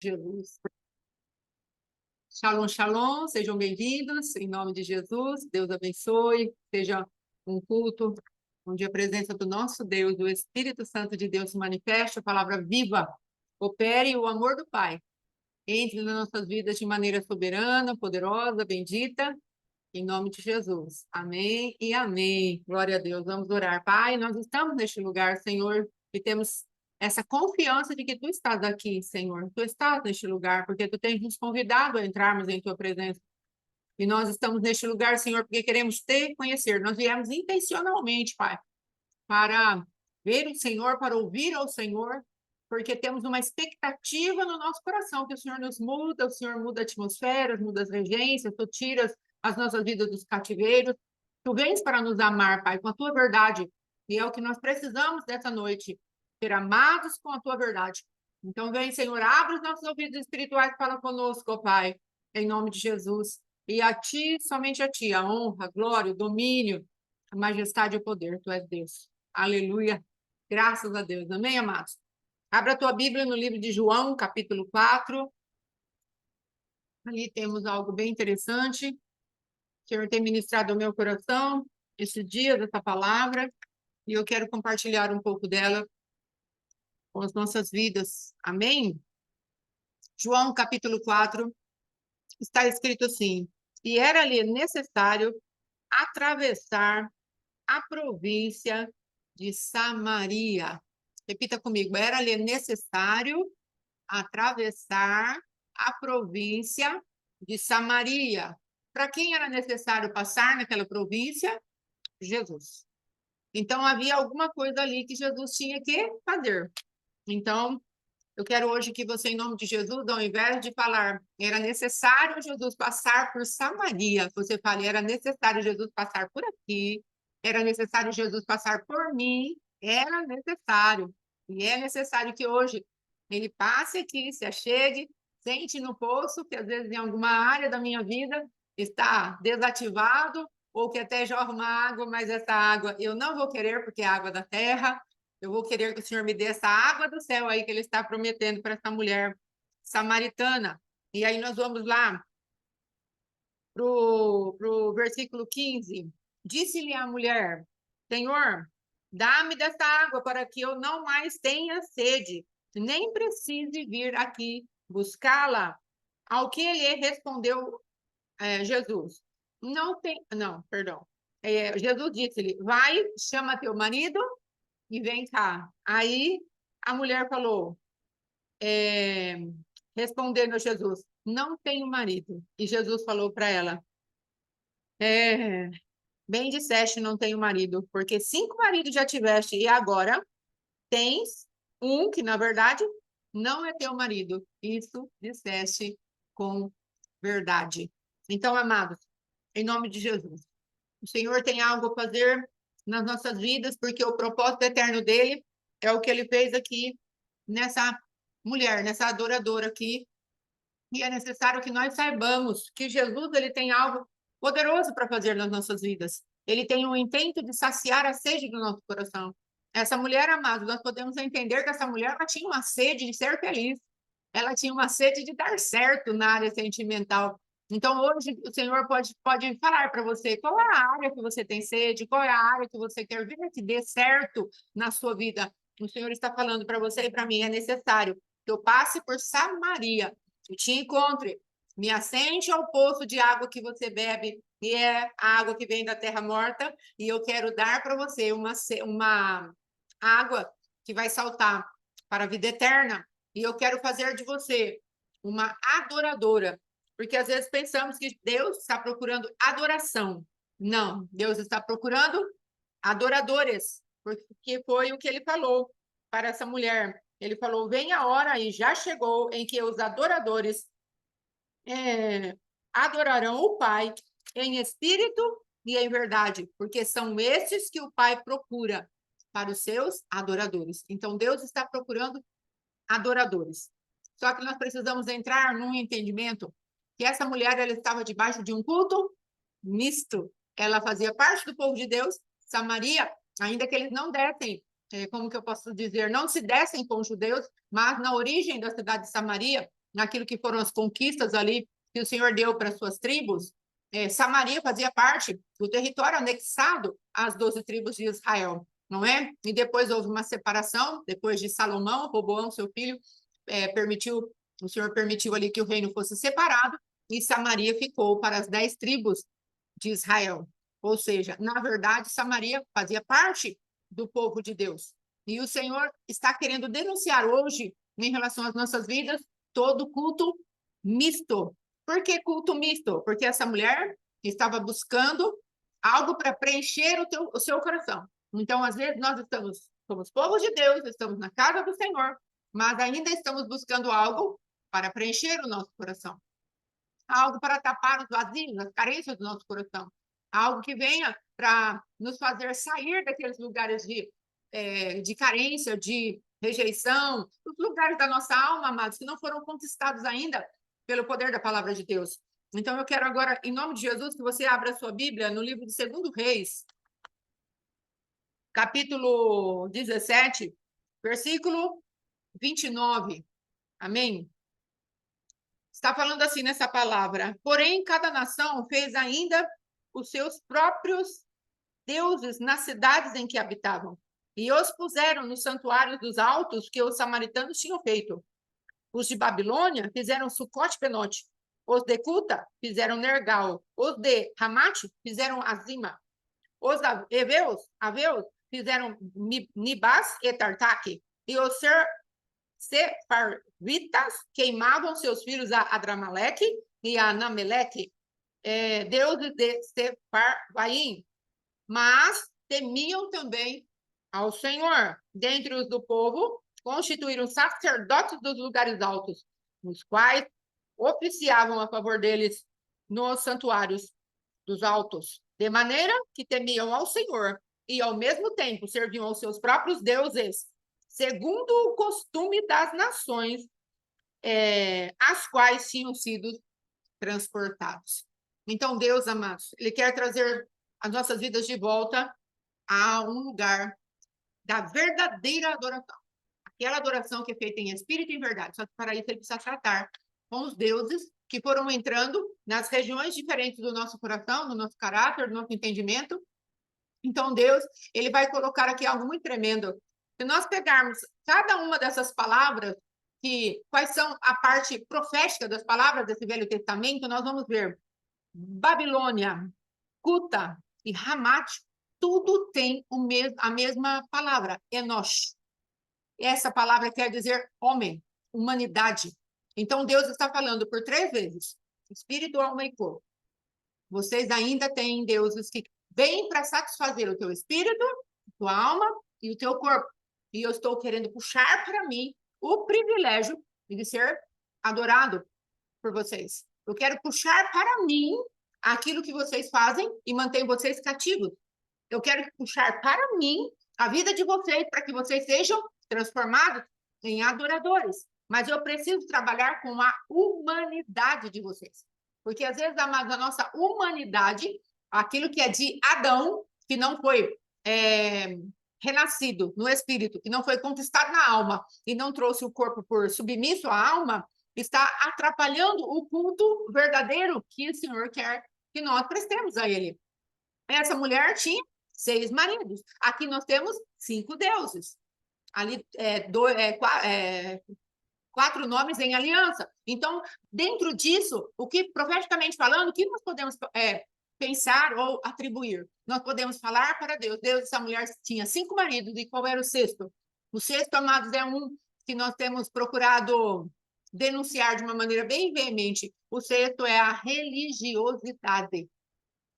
Jesus. Shalom, shalom, sejam bem-vindos, em nome de Jesus, Deus abençoe, seja um culto onde a presença do nosso Deus, o Espírito Santo de Deus se manifeste, a palavra viva, opere o amor do Pai, entre nas nossas vidas de maneira soberana, poderosa, bendita, em nome de Jesus. Amém e amém. Glória a Deus. Vamos orar. Pai, nós estamos neste lugar, Senhor, e temos essa confiança de que Tu estás aqui, Senhor. Tu estás neste lugar, porque Tu tens nos convidado a entrarmos em Tua presença. E nós estamos neste lugar, Senhor, porque queremos Te conhecer. Nós viemos intencionalmente, Pai, para ver o Senhor, para ouvir ao Senhor, porque temos uma expectativa no nosso coração que o Senhor nos muda, o Senhor muda atmosferas, muda as regências, Tu tiras as nossas vidas dos cativeiros. Tu vens para nos amar, Pai, com a Tua verdade. E é o que nós precisamos dessa noite, ser amados com a Tua verdade. Então vem, Senhor, abre os nossos ouvidos espirituais para conosco, ó Pai, em nome de Jesus. E a Ti, somente a Ti, a honra, a glória, o domínio, a majestade e o poder. Tu és Deus. Aleluia. Graças a Deus. Amém, amados? Abra a tua Bíblia no livro de João, capítulo 4. Ali temos algo bem interessante. O Senhor tem ministrado ao meu coração esses dias, essa palavra, e eu quero compartilhar um pouco dela com as nossas vidas. Amém? João, capítulo 4, está escrito assim: e era-lhe necessário atravessar a província de Samaria. Repita comigo: era-lhe necessário atravessar a província de Samaria. Para quem era necessário passar naquela província? Jesus. Então, havia alguma coisa ali que Jesus tinha que fazer. Então, eu quero hoje que você, em nome de Jesus, ao invés de falar era necessário Jesus passar por Samaria, você fale era necessário Jesus passar por aqui, era necessário Jesus passar por mim, era necessário. E é necessário que hoje ele passe aqui, se achegue, sente no poço, que às vezes em alguma área da minha vida está desativado, ou que até jorra uma água, mas essa água eu não vou querer porque é água da terra. Eu vou querer que o Senhor me dê essa água do céu aí que Ele está prometendo para essa mulher samaritana. E aí nós vamos lá pro versículo 15. Disse-lhe a mulher: Senhor, dá-me dessa água para que eu não mais tenha sede, nem precise vir aqui buscá-la. Ao que ele respondeu Jesus: Não, perdão. Jesus disse-lhe: Vai, chama teu marido e vem cá. Aí a mulher falou, respondendo a Jesus: Não tenho marido. E Jesus falou para ela: Bem disseste, não tenho marido, porque 5 maridos já tiveste e agora tens um que, na verdade, não é teu marido. Isso disseste com verdade. Então, amados, em nome de Jesus, o Senhor tem algo a fazer nas nossas vidas, porque o propósito eterno dele é o que ele fez aqui nessa mulher, nessa adoradora aqui. E é necessário que nós saibamos que Jesus ele tem algo poderoso para fazer nas nossas vidas. Ele tem um intento de saciar a sede do nosso coração. Essa mulher, amado, nós podemos entender que essa mulher ela tinha uma sede de ser feliz. Ela tinha uma sede de dar certo na área sentimental. Então, hoje, o Senhor pode falar para você qual é a área que você tem sede, qual é a área que você quer ver que dê certo na sua vida. O Senhor está falando para você e para mim, é necessário que eu passe por Samaria, e te encontre, me assente ao poço de água que você bebe, e é a água que vem da terra morta, e eu quero dar para você uma água que vai saltar para a vida eterna, e eu quero fazer de você uma adoradora, porque às vezes pensamos que Deus está procurando adoração. Não, Deus está procurando adoradores, porque foi o que ele falou para essa mulher. Ele falou: vem a hora e já chegou em que os adoradores adorarão o Pai em espírito e em verdade, porque são estes que o Pai procura para os seus adoradores. Então, Deus está procurando adoradores. Só que nós precisamos entrar num entendimento que essa mulher ela estava debaixo de um culto misto. Ela fazia parte do povo de Deus, Samaria, ainda que eles não dessem, como que eu posso dizer, não se dessem com os judeus, mas na origem da cidade de Samaria, naquilo que foram as conquistas ali que o Senhor deu para suas tribos, Samaria fazia parte do território anexado às 12 tribos de Israel, não é? E depois houve uma separação, depois de Salomão, Roboão, seu filho, o Senhor permitiu ali que o reino fosse separado, e Samaria ficou para as 10 tribos de Israel. Ou seja, na verdade, Samaria fazia parte do povo de Deus. E o Senhor está querendo denunciar hoje, em relação às nossas vidas, todo culto misto. Por que culto misto? Porque essa mulher estava buscando algo para preencher o seu coração. Então, às vezes, nós somos povo de Deus, estamos na casa do Senhor, mas ainda estamos buscando algo para preencher o nosso coração. Algo para tapar os vazios, as carências do nosso coração. Algo que venha para nos fazer sair daqueles lugares de carência, de rejeição, os lugares da nossa alma, amados, que não foram conquistados ainda pelo poder da palavra de Deus. Então, eu quero agora, em nome de Jesus, que você abra a sua Bíblia no livro de 2 Reis, capítulo 17, versículo 29. Amém? Está falando assim nessa palavra. Porém, cada nação fez ainda os seus próprios deuses nas cidades em que habitavam, e os puseram nos santuários dos altos que os samaritanos tinham feito. Os de Babilônia fizeram Sucote-Penote, os de Cuta fizeram Nergal, os de Ramate fizeram Azima, os Aveus fizeram Nibás e Tartaque, e os Sefarvitas queimavam seus filhos a Adramaleque e a Anameleque, deuses de Sefarvaim, mas temiam também ao Senhor. Dentre os do povo, constituíram sacerdotes dos lugares altos, os quais oficiavam a favor deles nos santuários dos altos, de maneira que temiam ao Senhor e, ao mesmo tempo, serviam aos seus próprios deuses, segundo o costume das nações as quais tinham sido transportados. Então, Deus, amados, Ele quer trazer as nossas vidas de volta a um lugar da verdadeira adoração. Aquela adoração que é feita em espírito e em verdade. Só que para isso ele precisa tratar com os deuses que foram entrando nas regiões diferentes do nosso coração, do nosso caráter, do nosso entendimento. Então, Deus, ele vai colocar aqui algo muito tremendo. Se nós pegarmos cada uma dessas palavras, quais são a parte profética das palavras desse Velho Testamento, nós vamos ver Babilônia, Cuta e Hamat, tudo tem a mesma palavra, Enosh. Essa palavra quer dizer homem, humanidade. Então, Deus está falando por 3 vezes, espírito, alma e corpo. Vocês ainda têm deuses que vêm para satisfazer o teu espírito, a tua alma e o teu corpo. E eu estou querendo puxar para mim o privilégio de ser adorado por vocês. Eu quero puxar para mim aquilo que vocês fazem e mantém vocês cativos. Eu quero puxar para mim a vida de vocês para que vocês sejam transformados em adoradores. Mas eu preciso trabalhar com a humanidade de vocês. Porque às vezes a nossa humanidade, aquilo que é de Adão, que não foi renascido no espírito, que não foi conquistado na alma e não trouxe o corpo por submisso à alma, está atrapalhando o culto verdadeiro que o Senhor quer que nós prestemos a Ele. Essa mulher tinha 6 maridos. Aqui nós temos 5 deuses. Ali, 4 nomes em aliança. Então, dentro disso, profeticamente falando, o que nós podemos pensar ou atribuir? Nós podemos falar para Deus. Deus, essa mulher tinha 5 maridos, e qual era o sexto? O sexto, amados, é um que nós temos procurado denunciar de uma maneira bem veemente. O sexto é a religiosidade.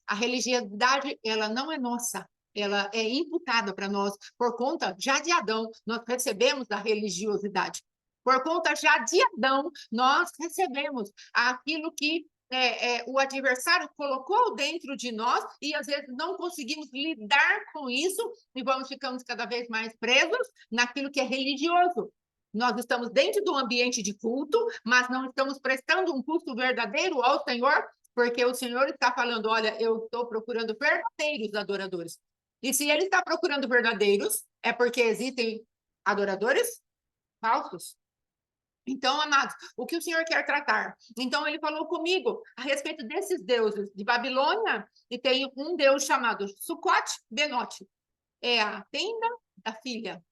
A religiosidade, ela não é nossa, ela é imputada para nós por conta já de Adão. Nós recebemos da religiosidade. Por conta já de Adão, nós recebemos aquilo que o adversário colocou dentro de nós e às vezes não conseguimos lidar com isso e ficamos cada vez mais presos naquilo que é religioso. Nós estamos dentro do ambiente de culto, mas não estamos prestando um culto verdadeiro ao Senhor, porque o Senhor está falando, olha, eu estou procurando verdadeiros adoradores. E se ele está procurando verdadeiros, é porque existem adoradores falsos. Então, amados, o que o Senhor quer tratar? Então, ele falou comigo a respeito desses deuses de Babilônia, e tem um deus chamado Sucote Benote. É a tenda da filha,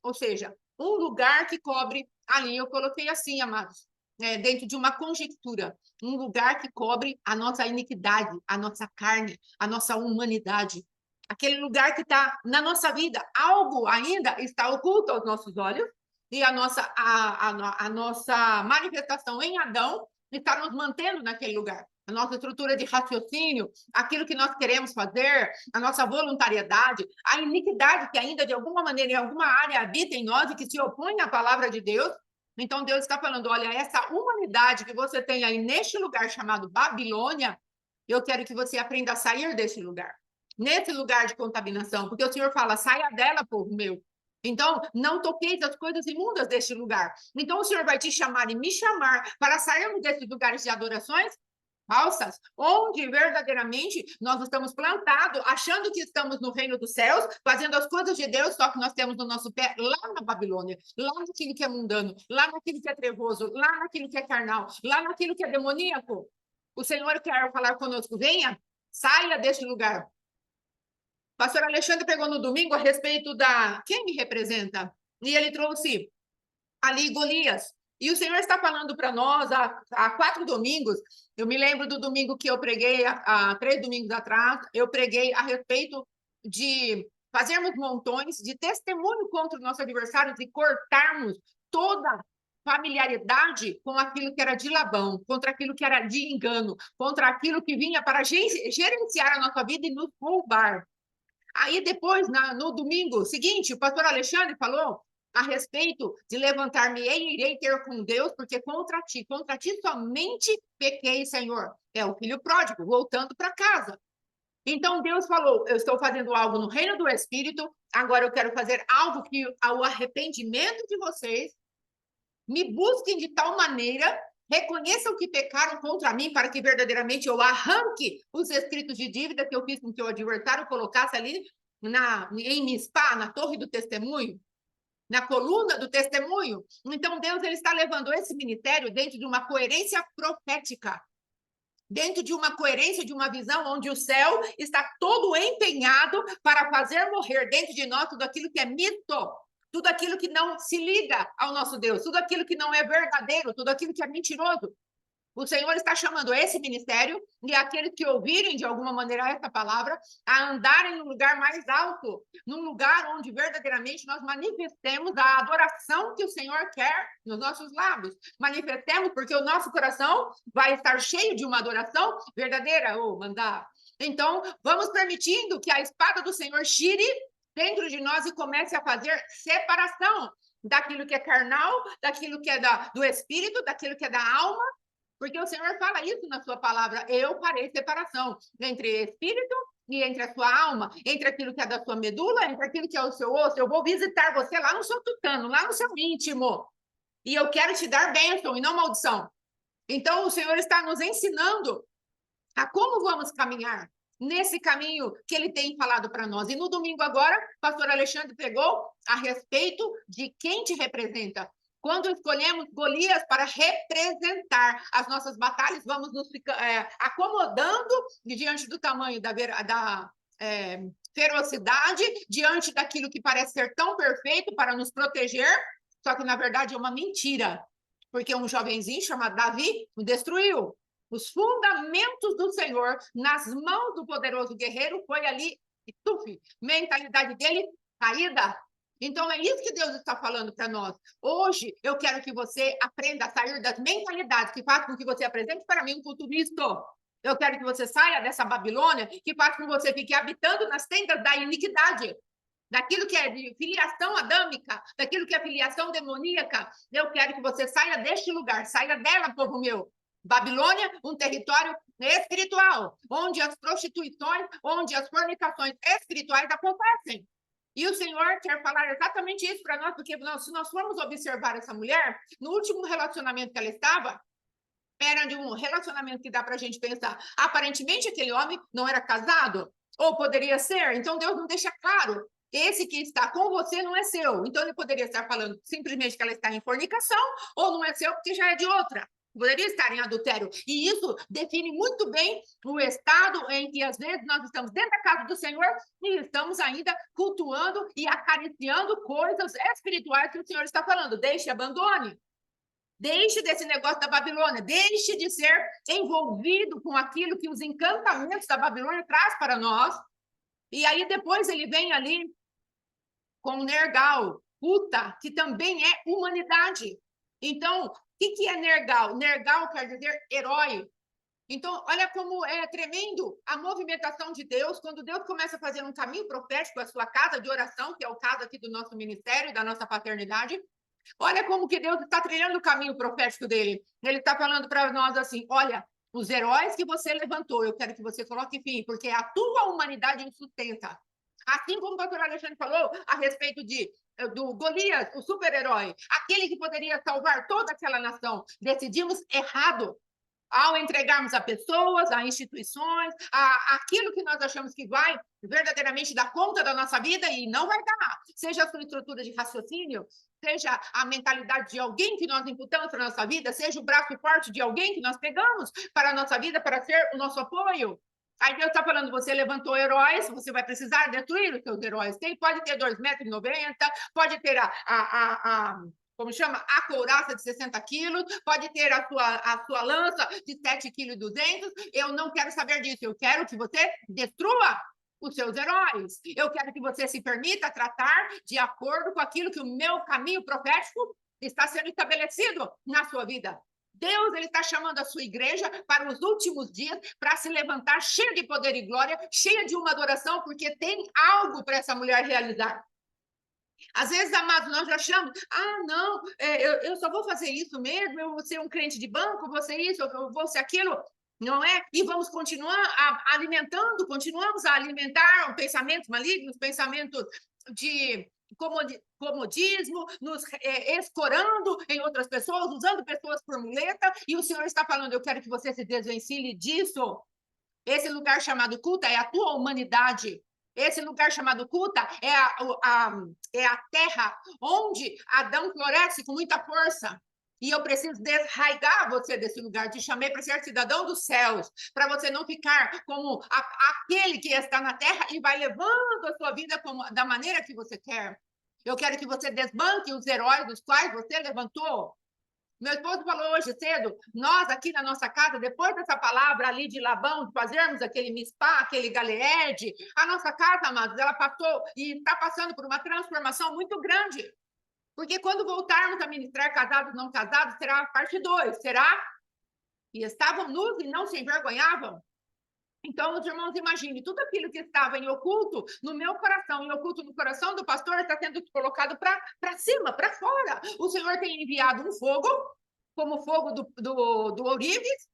ou seja, um lugar que cobre ali, eu coloquei assim, amados, dentro de uma conjectura, um lugar que cobre a nossa iniquidade, a nossa carne, a nossa humanidade, aquele lugar que está na nossa vida, algo ainda está oculto aos nossos olhos, e a nossa manifestação em Adão está nos mantendo naquele lugar. A nossa estrutura de raciocínio, aquilo que nós queremos fazer, a nossa voluntariedade, a iniquidade que ainda de alguma maneira, em alguma área habita em nós e que se opõe à palavra de Deus. Então Deus está falando, olha, essa humanidade que você tem aí neste lugar chamado Babilônia, eu quero que você aprenda a sair desse lugar, nesse lugar de contaminação, porque o Senhor fala, saia dela, povo meu. Então, não toqueis as coisas imundas deste lugar. Então, o Senhor vai te chamar e me chamar para sairmos desses lugares de adorações falsas, onde verdadeiramente nós estamos plantados, achando que estamos no reino dos céus, fazendo as coisas de Deus, só que nós temos no nosso pé lá na Babilônia, lá naquilo que é mundano, lá naquilo que é trevoso, lá naquilo que é carnal, lá naquilo que é demoníaco. O Senhor quer falar conosco, venha, saia deste lugar. Pastor Alexandre pegou no domingo a respeito da quem me representa, e ele trouxe ali Golias. E o Senhor está falando para nós há 4 domingos. Eu me lembro do domingo que eu preguei, há 3 domingos atrás, eu preguei a respeito de fazermos montões de testemunho contra o nosso adversário e cortarmos toda familiaridade com aquilo que era de Labão, contra aquilo que era de engano, contra aquilo que vinha para gerenciar a nossa vida e nos roubar. Aí depois, no domingo seguinte, o pastor Alexandre falou a respeito de levantar-me-ei e irei ter com Deus, porque contra ti somente pequei, Senhor. É o filho pródigo, voltando para casa. Então Deus falou, eu estou fazendo algo no reino do Espírito, agora eu quero fazer algo que ao arrependimento de vocês me busquem de tal maneira, reconheçam que pecaram contra mim, para que verdadeiramente eu arranque os escritos de dívida que eu fiz com que o adversário colocasse ali em Mispá, na torre do testemunho, na coluna do testemunho. Então Deus ele está levando esse ministério dentro de uma coerência profética, dentro de uma coerência, de uma visão onde o céu está todo empenhado para fazer morrer dentro de nós tudo aquilo que é mito, tudo aquilo que não se liga ao nosso Deus, tudo aquilo que não é verdadeiro, tudo aquilo que é mentiroso. O Senhor está chamando esse ministério e aqueles que ouvirem de alguma maneira essa palavra a andarem num lugar mais alto, num lugar onde verdadeiramente nós manifestemos a adoração que o Senhor quer nos nossos lábios. Manifestemos porque o nosso coração vai estar cheio de uma adoração verdadeira, ou mandar. Então, vamos permitindo que a espada do Senhor gire dentro de nós e comece a fazer separação daquilo que é carnal, daquilo que é do espírito, daquilo que é da alma, porque o Senhor fala isso na sua palavra, eu farei separação entre espírito e entre a sua alma, entre aquilo que é da sua medula, entre aquilo que é o seu osso, eu vou visitar você lá no seu tutano, lá no seu íntimo, e eu quero te dar bênção e não maldição. Então o Senhor está nos ensinando a como vamos caminhar nesse caminho que ele tem falado para nós. E no domingo agora, o pastor Alexandre pregou a respeito de quem te representa. Quando escolhemos Golias para representar as nossas batalhas, vamos nos acomodando diante do tamanho da ferocidade, diante daquilo que parece ser tão perfeito para nos proteger, só que na verdade é uma mentira, porque um jovenzinho chamado Davi o destruiu. Os fundamentos do Senhor nas mãos do poderoso guerreiro foi ali, e tuf, mentalidade dele caída. Então é isso que Deus está falando para nós. Hoje eu quero que você aprenda a sair das mentalidades que fazem com que você apresente para mim um culto misto. Eu quero que você saia dessa Babilônia que faz com que você fique habitando nas tendas da iniquidade, daquilo que é de filiação adâmica, daquilo que é filiação demoníaca. Eu quero que você saia deste lugar, saia dela, povo meu. Babilônia, um território espiritual, onde as prostituições, onde as fornicações espirituais acontecem. E o Senhor quer falar exatamente isso para nós, porque se nós formos observar essa mulher, no último relacionamento que ela estava, era de um relacionamento que dá para a gente pensar, aparentemente aquele homem não era casado, ou poderia ser, então Deus não deixa claro. Esse que está com você não é seu. Então, ele poderia estar falando simplesmente que ela está em fornicação, ou não é seu porque já é de outra. Poderia estar em adultério. E isso define muito bem o estado em que, às vezes, nós estamos dentro da casa do Senhor e estamos ainda cultuando e acariciando coisas espirituais que o Senhor está falando. Deixe, abandone. Deixe desse negócio da Babilônia. Deixe de ser envolvido com aquilo que os encantamentos da Babilônia traz para nós. E aí, depois, ele vem ali com Nergal, Uta, que também é humanidade. Então, o que é Nergal? Nergal quer dizer herói. Então, olha como é tremendo a movimentação de Deus, quando Deus começa a fazer um caminho profético, a sua casa de oração, que é o caso aqui do nosso ministério, da nossa paternidade. Olha como que Deus está trilhando o caminho profético dele. Ele está falando para nós assim, olha, os heróis que você levantou, eu quero que você coloque fim, porque a tua humanidade sustenta. Assim como o pastor Alexandre falou a respeito do Golias, o super-herói, aquele que poderia salvar toda aquela nação. Decidimos errado ao entregarmos a pessoas, a instituições, aquilo que nós achamos que vai verdadeiramente dar conta da nossa vida e não vai dar. Seja a sua estrutura de raciocínio, seja a mentalidade de alguém que nós imputamos para a nossa vida, seja o braço forte de alguém que nós pegamos para a nossa vida, para ser o nosso apoio. Aí Deus está falando, você levantou heróis, você vai precisar destruir os seus heróis. Pode ter 2,90 m, pode ter como chama? A couraça de 60 quilos, pode ter a sua lança de 7,2 kg. Eu não quero saber disso. Eu quero que você destrua os seus heróis. Eu quero que você se permita tratar de acordo com aquilo que o meu caminho profético está sendo estabelecido na sua vida. Deus, ele está chamando a sua igreja para os últimos dias, para se levantar cheia de poder e glória, cheia de uma adoração, porque tem algo para essa mulher realizar. Às vezes, amados, nós achamos, não, eu só vou fazer isso mesmo, eu vou ser um crente de banco, vou ser isso, eu vou ser aquilo, não é? E vamos continuar continuamos a alimentar pensamentos malignos, pensamentos de comodismo, nos escorando em outras pessoas, usando pessoas por muleta, e o Senhor está falando, eu quero que você se desvencilhe disso. Esse lugar chamado culto é a tua humanidade. Esse lugar chamado culto é a terra onde Adão floresce com muita força. E eu preciso desraigar você desse lugar. Te chamei para ser cidadão dos céus, para você não ficar como aquele que está na terra e vai levando a sua vida da maneira que você quer. Eu quero que você desbanque os heróis dos quais você levantou. Meu esposo falou hoje cedo, nós aqui na nossa casa, depois dessa palavra ali de Labão, de fazermos aquele mispá, aquele galeede, a nossa casa, amados, ela passou e está passando por uma transformação muito grande. Porque quando voltarmos a ministrar casados não casados, será a parte 2, será? E estavam nus e não se envergonhavam. Então, os irmãos, imaginem, tudo aquilo que estava em oculto no meu coração, em oculto no coração do pastor, está sendo colocado para cima, para fora. O Senhor tem enviado um fogo, como o fogo do ourives,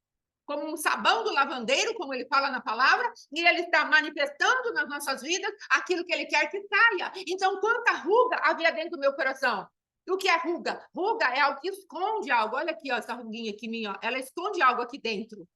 como um sabão do lavandeiro, como ele fala na palavra, e ele está manifestando nas nossas vidas aquilo que ele quer que saia. Então, quanta ruga havia dentro do meu coração? O que é ruga? Ruga é algo que esconde algo. Olha aqui, ó, essa ruguinha aqui minha, ó, ela esconde algo aqui dentro.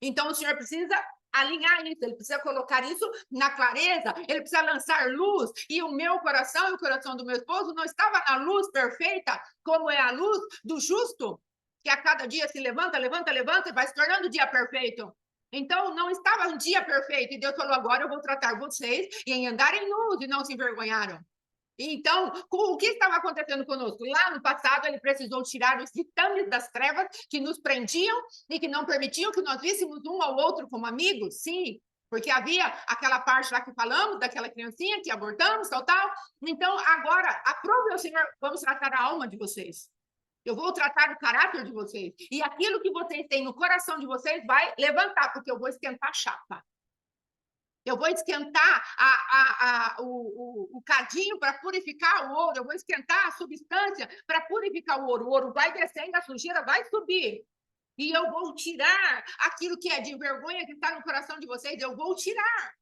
Então, o Senhor precisa alinhar isso, ele precisa colocar isso na clareza, ele precisa lançar luz, e o meu coração e o coração do meu esposo não estava na luz perfeita, como é a luz do justo, que a cada dia se levanta, e vai se tornando o dia perfeito. Então, não estava um dia perfeito, e Deus falou, agora eu vou tratar vocês em andarem nus, e não se envergonharam. Então, o que estava acontecendo conosco? Lá no passado, ele precisou tirar os ditames das trevas que nos prendiam e que não permitiam que nós víssemos um ao outro como amigos, sim, porque havia aquela parte lá que falamos, daquela criancinha que abortamos, tal. Então, agora, aprove ao Senhor, vamos tratar a alma de vocês. Eu vou tratar o caráter de vocês. E aquilo que vocês têm no coração de vocês vai levantar, porque eu vou esquentar a chapa. Eu vou esquentar o cadinho para purificar o ouro. Eu vou esquentar a substância para purificar o ouro. O ouro vai descendo, a sujeira vai subir. E eu vou tirar aquilo que é de vergonha que está no coração de vocês. Eu vou tirar.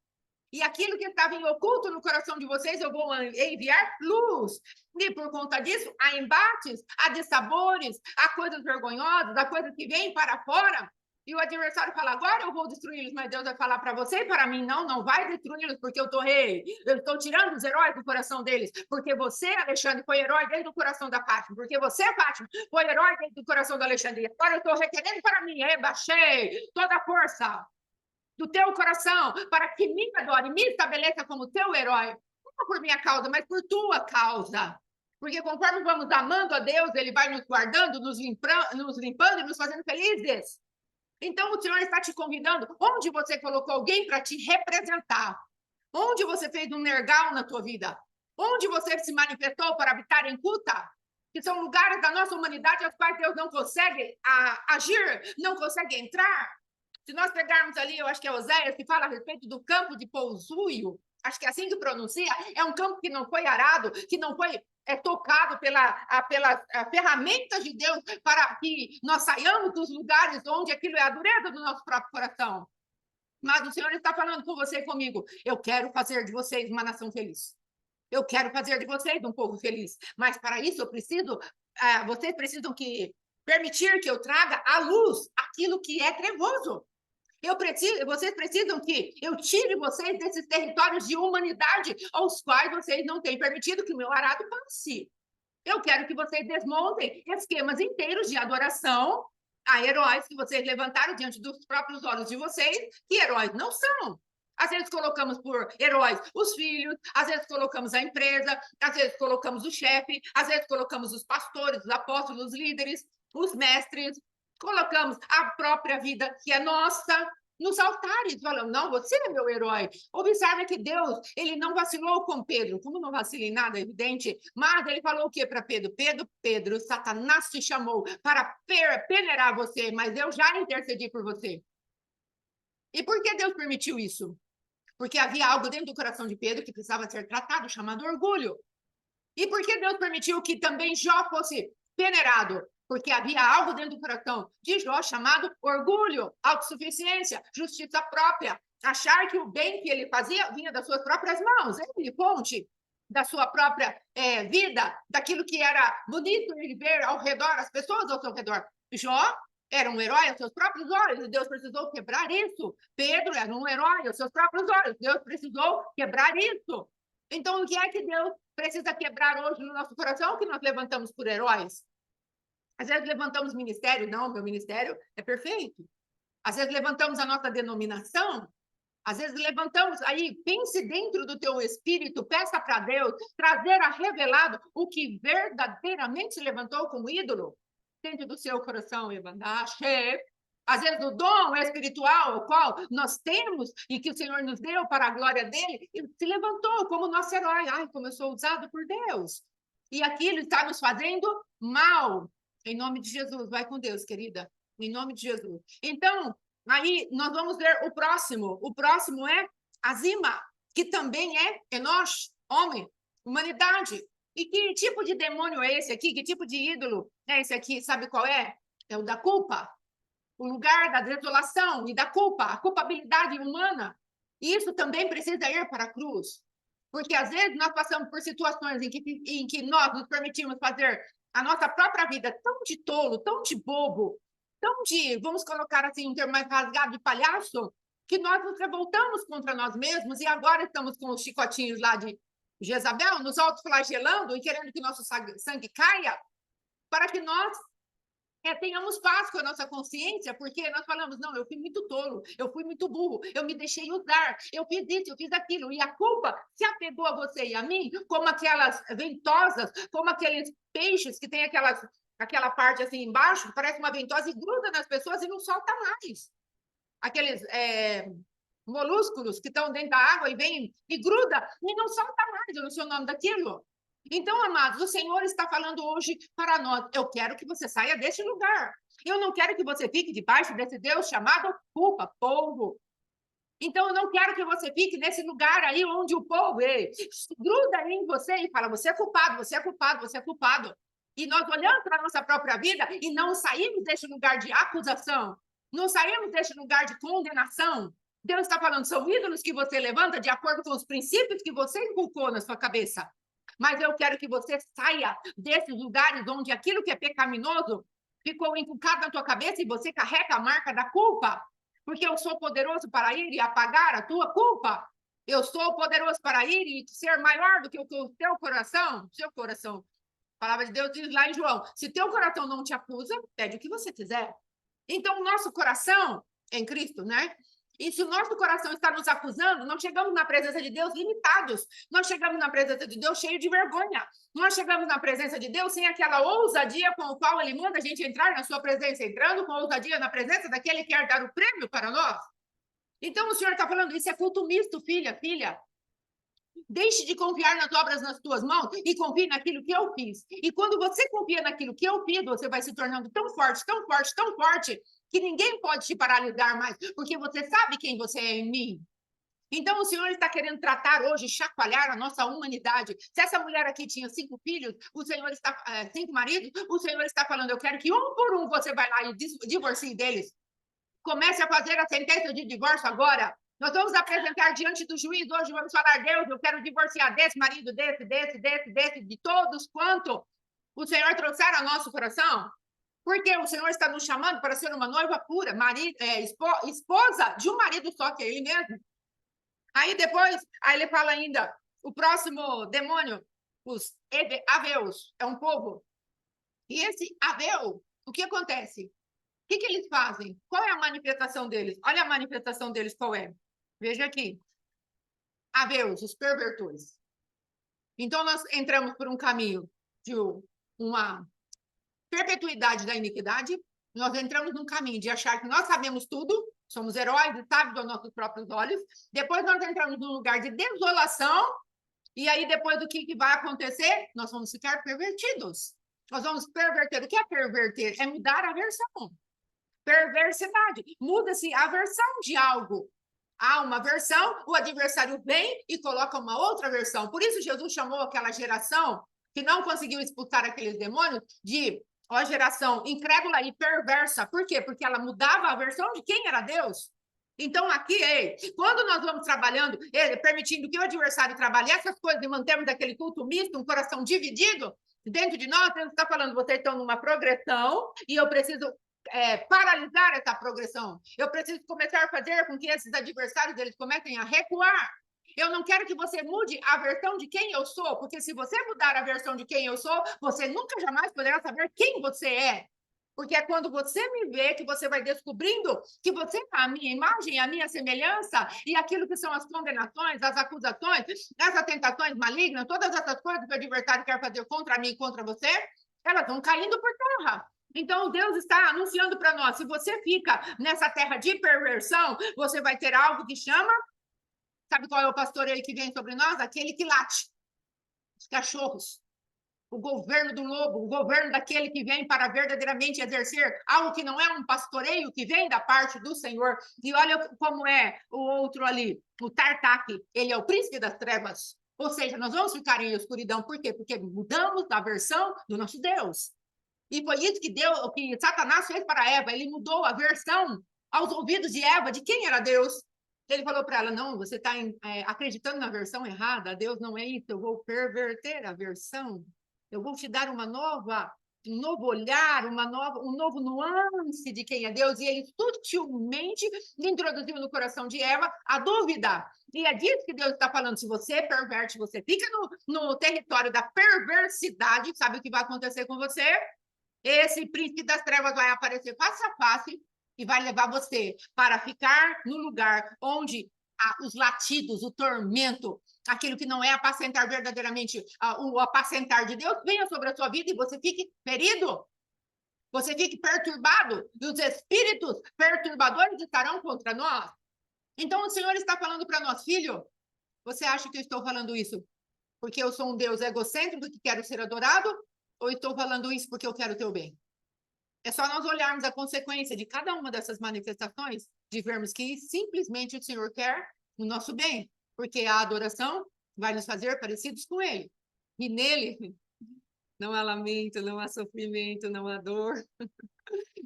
E aquilo que estava em oculto no coração de vocês, eu vou enviar luz. E por conta disso, há embates, há dissabores, há coisas vergonhosas, há coisas que vêm para fora. E o adversário fala, agora eu vou destruí-los, mas Deus vai falar para você e para mim, não vai destruí-los, porque eu estou rei. Eu estou tirando os heróis do coração deles, porque você, Alexandre, foi herói dentro do coração da Fátima, porque você, Fátima, foi herói dentro do coração do Alexandre. Agora eu estou requerendo para mim, baixei toda a força do teu coração, para que me adore, me estabeleça como teu herói, não por minha causa, mas por tua causa. Porque conforme vamos amando a Deus, Ele vai nos guardando, nos limpando e nos fazendo felizes. Então, o Senhor está te convidando, onde você colocou alguém para te representar, onde você fez um nergal na tua vida, onde você se manifestou para habitar em Cuta, que são lugares da nossa humanidade aos quais Deus não consegue agir, não consegue entrar. Se nós pegarmos ali, eu acho que é Oséias, que fala a respeito do campo de Pousuio, acho que é assim que pronuncia, é um campo que não foi arado, que não foi tocado pelas ferramentas de Deus para que nós saiamos dos lugares onde aquilo é a dureza do nosso próprio coração. Mas o Senhor está falando com você e comigo. Eu quero fazer de vocês uma nação feliz. Eu quero fazer de vocês um povo feliz. Mas para isso eu preciso, vocês precisam permitir que eu traga à luz aquilo que é trevoso. Vocês precisam que eu tire vocês desses territórios de humanidade aos quais vocês não têm permitido que o meu arado passe. Eu quero que vocês desmontem esquemas inteiros de adoração a heróis que vocês levantaram diante dos próprios olhos de vocês, que heróis não são. Às vezes colocamos por heróis os filhos, às vezes colocamos a empresa, às vezes colocamos o chefe, às vezes colocamos os pastores, os apóstolos, os líderes, os mestres, colocamos a própria vida, que é nossa, nos altares, falando, não, você é meu herói. Observe que Deus, ele não vacilou com Pedro, como não vacila em nada, é evidente, mas ele falou o que para Pedro? Pedro, Satanás te chamou para peneirar você, mas eu já intercedi por você. E por que Deus permitiu isso? Porque havia algo dentro do coração de Pedro que precisava ser tratado, chamado orgulho. E por que Deus permitiu que também Jó fosse peneirado? Porque havia algo dentro do coração de Jó chamado orgulho, autossuficiência, justiça própria, achar que o bem que ele fazia vinha das suas próprias mãos, ele fonte da sua própria vida, daquilo que era bonito ele ver ao redor, as pessoas ao seu redor. Jó era um herói aos seus próprios olhos, e Deus precisou quebrar isso. Pedro era um herói aos seus próprios olhos, Deus precisou quebrar isso. Então, o que é que Deus precisa quebrar hoje no nosso coração que nós levantamos por heróis? Às vezes levantamos ministério, não, meu ministério é perfeito. Às vezes levantamos a nossa denominação, às vezes levantamos, aí pense dentro do teu espírito, peça para Deus trazer a revelado o que verdadeiramente se levantou como ídolo dentro do seu coração, Evandache. Às vezes o dom espiritual, o qual nós temos e que o Senhor nos deu para a glória dele, se levantou como nosso herói. Ai, como eu sou usado por Deus. E aquilo está nos fazendo mal. Em nome de Jesus, vai com Deus, querida. Em nome de Jesus. Então, aí nós vamos ver o próximo. O próximo é Azima, que também é Enosh, homem, humanidade. E que tipo de demônio é esse aqui? Que tipo de ídolo é esse aqui? Sabe qual é? É o da culpa. O lugar da desolação e da culpa, a culpabilidade humana. E isso também precisa ir para a cruz. Porque às vezes nós passamos por situações em que nós nos permitimos fazer a nossa própria vida tão de tolo, tão de bobo, tão de, vamos colocar assim, um termo mais rasgado, de palhaço, que nós nos revoltamos contra nós mesmos e agora estamos com os chicotinhos lá de Jezabel, nos autoflagelando e querendo que nosso sangue caia, para que nós tenhamos paz com a nossa consciência, porque nós falamos, não, eu fui muito tolo, eu fui muito burro, eu me deixei usar, eu fiz isso, eu fiz aquilo, e a culpa se apegou a você e a mim, como aquelas ventosas, como aqueles peixes que tem aquela parte assim embaixo, parece uma ventosa e gruda nas pessoas e não solta mais. Aqueles molúsculos que estão dentro da água e vem e gruda e não solta mais, eu não sei o nome daquilo. Então, amados, o Senhor está falando hoje para nós, eu quero que você saia deste lugar. Eu não quero que você fique debaixo desse Deus chamado culpa, povo. Então, eu não quero que você fique nesse lugar aí onde o povo gruda em você e fala, você é culpado, você é culpado, você é culpado. E nós olhamos para a nossa própria vida e não saímos deste lugar de acusação, não saímos deste lugar de condenação. Deus está falando, são ídolos que você levanta de acordo com os princípios que você inculcou na sua cabeça. Mas eu quero que você saia desses lugares onde aquilo que é pecaminoso ficou inculcado na tua cabeça e você carrega a marca da culpa? Porque eu sou poderoso para ir e apagar a tua culpa. Eu sou poderoso para ir e ser maior do que o teu coração, seu coração. A palavra de Deus diz lá em João, se teu coração não te acusa, pede o que você quiser. Então, o nosso coração em Cristo, né? E se o nosso coração está nos acusando, nós chegamos na presença de Deus limitados. Nós chegamos na presença de Deus cheio de vergonha. Nós chegamos na presença de Deus sem aquela ousadia com a qual Ele manda a gente entrar na sua presença, entrando com ousadia na presença daquele que quer dar o prêmio para nós. Então, o Senhor está falando, isso é culto misto, filha. Deixe de confiar nas obras nas tuas mãos e confie naquilo que eu fiz. E quando você confia naquilo que eu fiz, você vai se tornando tão forte, que ninguém pode te paralisar mais, porque você sabe quem você é em mim. Então, o Senhor está querendo tratar hoje, chacoalhar a nossa humanidade. Se essa mulher aqui tinha 5 filhos, o Senhor está, 5 maridos, o Senhor está falando, eu quero que um por um você vai lá e divorcie deles. Comece a fazer a sentença de divórcio agora. Nós vamos apresentar diante do juiz hoje, vamos falar, Deus, eu quero divorciar desse marido, desse, de todos quanto o Senhor trouxer ao nosso coração. Porque o Senhor está nos chamando para ser uma noiva pura, esposa de um marido só, que é ele mesmo. Aí depois, ele fala ainda, o próximo demônio, os aveus, é um povo. E esse aveu, o que acontece? O que eles fazem? Qual é a manifestação deles? Olha a manifestação deles, qual é? Veja aqui. Aveus, os pervertores. Então, nós entramos por um caminho de uma perpetuidade da iniquidade. Nós entramos num caminho de achar que nós sabemos tudo, somos heróis e sábios aos nossos próprios olhos. Depois, nós entramos num lugar de desolação. E aí, depois, do que vai acontecer? Nós vamos ficar pervertidos. Nós vamos perverter. O que é perverter? É mudar a versão. Perversidade. Muda-se a versão de algo. Há uma versão, o adversário vem e coloca uma outra versão. Por isso, Jesus chamou aquela geração que não conseguiu expulsar aqueles demônios de geração incrédula e perversa. Por quê? Porque ela mudava a versão de quem era Deus. Então, aqui, quando nós vamos trabalhando, permitindo que o adversário trabalhe essas coisas e mantemos aquele culto misto, um coração dividido, dentro de nós, Deus está falando, vocês estão numa progressão e eu preciso paralisar essa progressão. Eu preciso começar a fazer com que esses adversários eles comecem a recuar. Eu não quero que você mude a versão de quem eu sou, porque se você mudar a versão de quem eu sou, você nunca jamais poderá saber quem você é. Porque é quando você me vê que você vai descobrindo que você é a minha imagem, a minha semelhança, e aquilo que são as condenações, as acusações, as tentações malignas, todas essas coisas que o adversário quer fazer contra mim e contra você, elas vão caindo por terra. Então, Deus está anunciando para nós, se você fica nessa terra de perversão, você vai ter algo que chama, sabe qual é o pastoreio que vem sobre nós? Aquele que late, os cachorros, o governo do lobo, o governo daquele que vem para verdadeiramente exercer algo que não é um pastoreio, que vem da parte do Senhor. E olha como é o outro ali, o Tartaque, ele é o príncipe das trevas. Ou seja, nós vamos ficar em escuridão, por quê? Porque mudamos a versão do nosso Deus. E foi isso que Satanás fez para Eva. Ele mudou a versão aos ouvidos de Eva de quem era Deus. Ele falou para ela, não, você está acreditando na versão errada. Deus não é isso, eu vou perverter a versão. Eu vou te dar um novo olhar, um novo nuance de quem é Deus. E ele sutilmente introduziu no coração de Eva a dúvida. E é disso que Deus está falando. Se você perverte, você fica no território da perversidade, sabe o que vai acontecer com você? Esse príncipe das trevas vai aparecer face a face e vai levar você para ficar no lugar onde os latidos, o tormento, aquilo que não é apacentar verdadeiramente, o apacentar de Deus, venha sobre a sua vida e você fique ferido, você fique perturbado, e os espíritos perturbadores estarão contra nós. Então, o Senhor está falando para nós, filho, você acha que eu estou falando isso porque eu sou um Deus egocêntrico que quero ser adorado? Ou estou falando isso porque eu quero o teu bem? É só nós olharmos a consequência de cada uma dessas manifestações, de vermos que simplesmente o Senhor quer o nosso bem, porque a adoração vai nos fazer parecidos com Ele. E nele não há lamento, não há sofrimento, não há dor.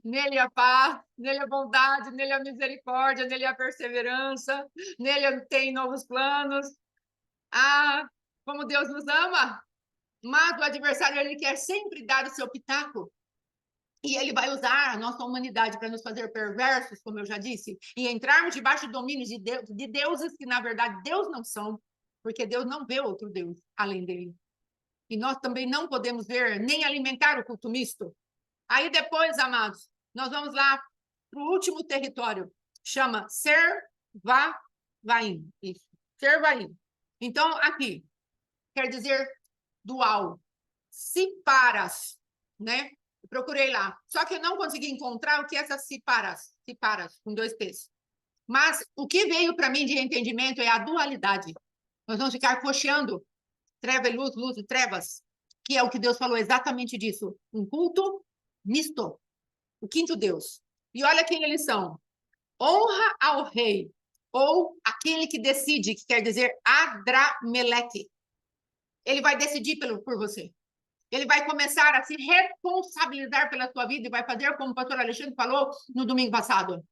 Nele há paz, nele há bondade, nele há misericórdia, nele há perseverança, nele tem novos planos. Ah, como Deus nos ama! Mas o adversário, ele quer sempre dar o seu pitaco. E ele vai usar a nossa humanidade para nos fazer perversos, como eu já disse, e entrarmos debaixo do domínio de deuses que, na verdade, Deus não são, porque Deus não vê outro Deus além dele. E nós também não podemos ver nem alimentar o culto misto. Aí depois, amados, nós vamos lá para o último território, chama Servaim. Isso, Servaim. Então, aqui, quer dizer dual, Siparas, né? Eu procurei lá, só que eu não consegui encontrar o que é essas Siparas, com 2 P's. Mas o que veio para mim de entendimento é a dualidade. Nós vamos ficar cocheando treva e luz, luz e trevas, que é o que Deus falou exatamente disso. Um culto misto, o quinto Deus. E olha quem eles são. Honra ao rei, ou aquele que decide, que quer dizer Adrameleque. Ele vai decidir por você. Ele vai começar a se responsabilizar pela sua vida e vai fazer como o pastor Alexandre falou no domingo passado.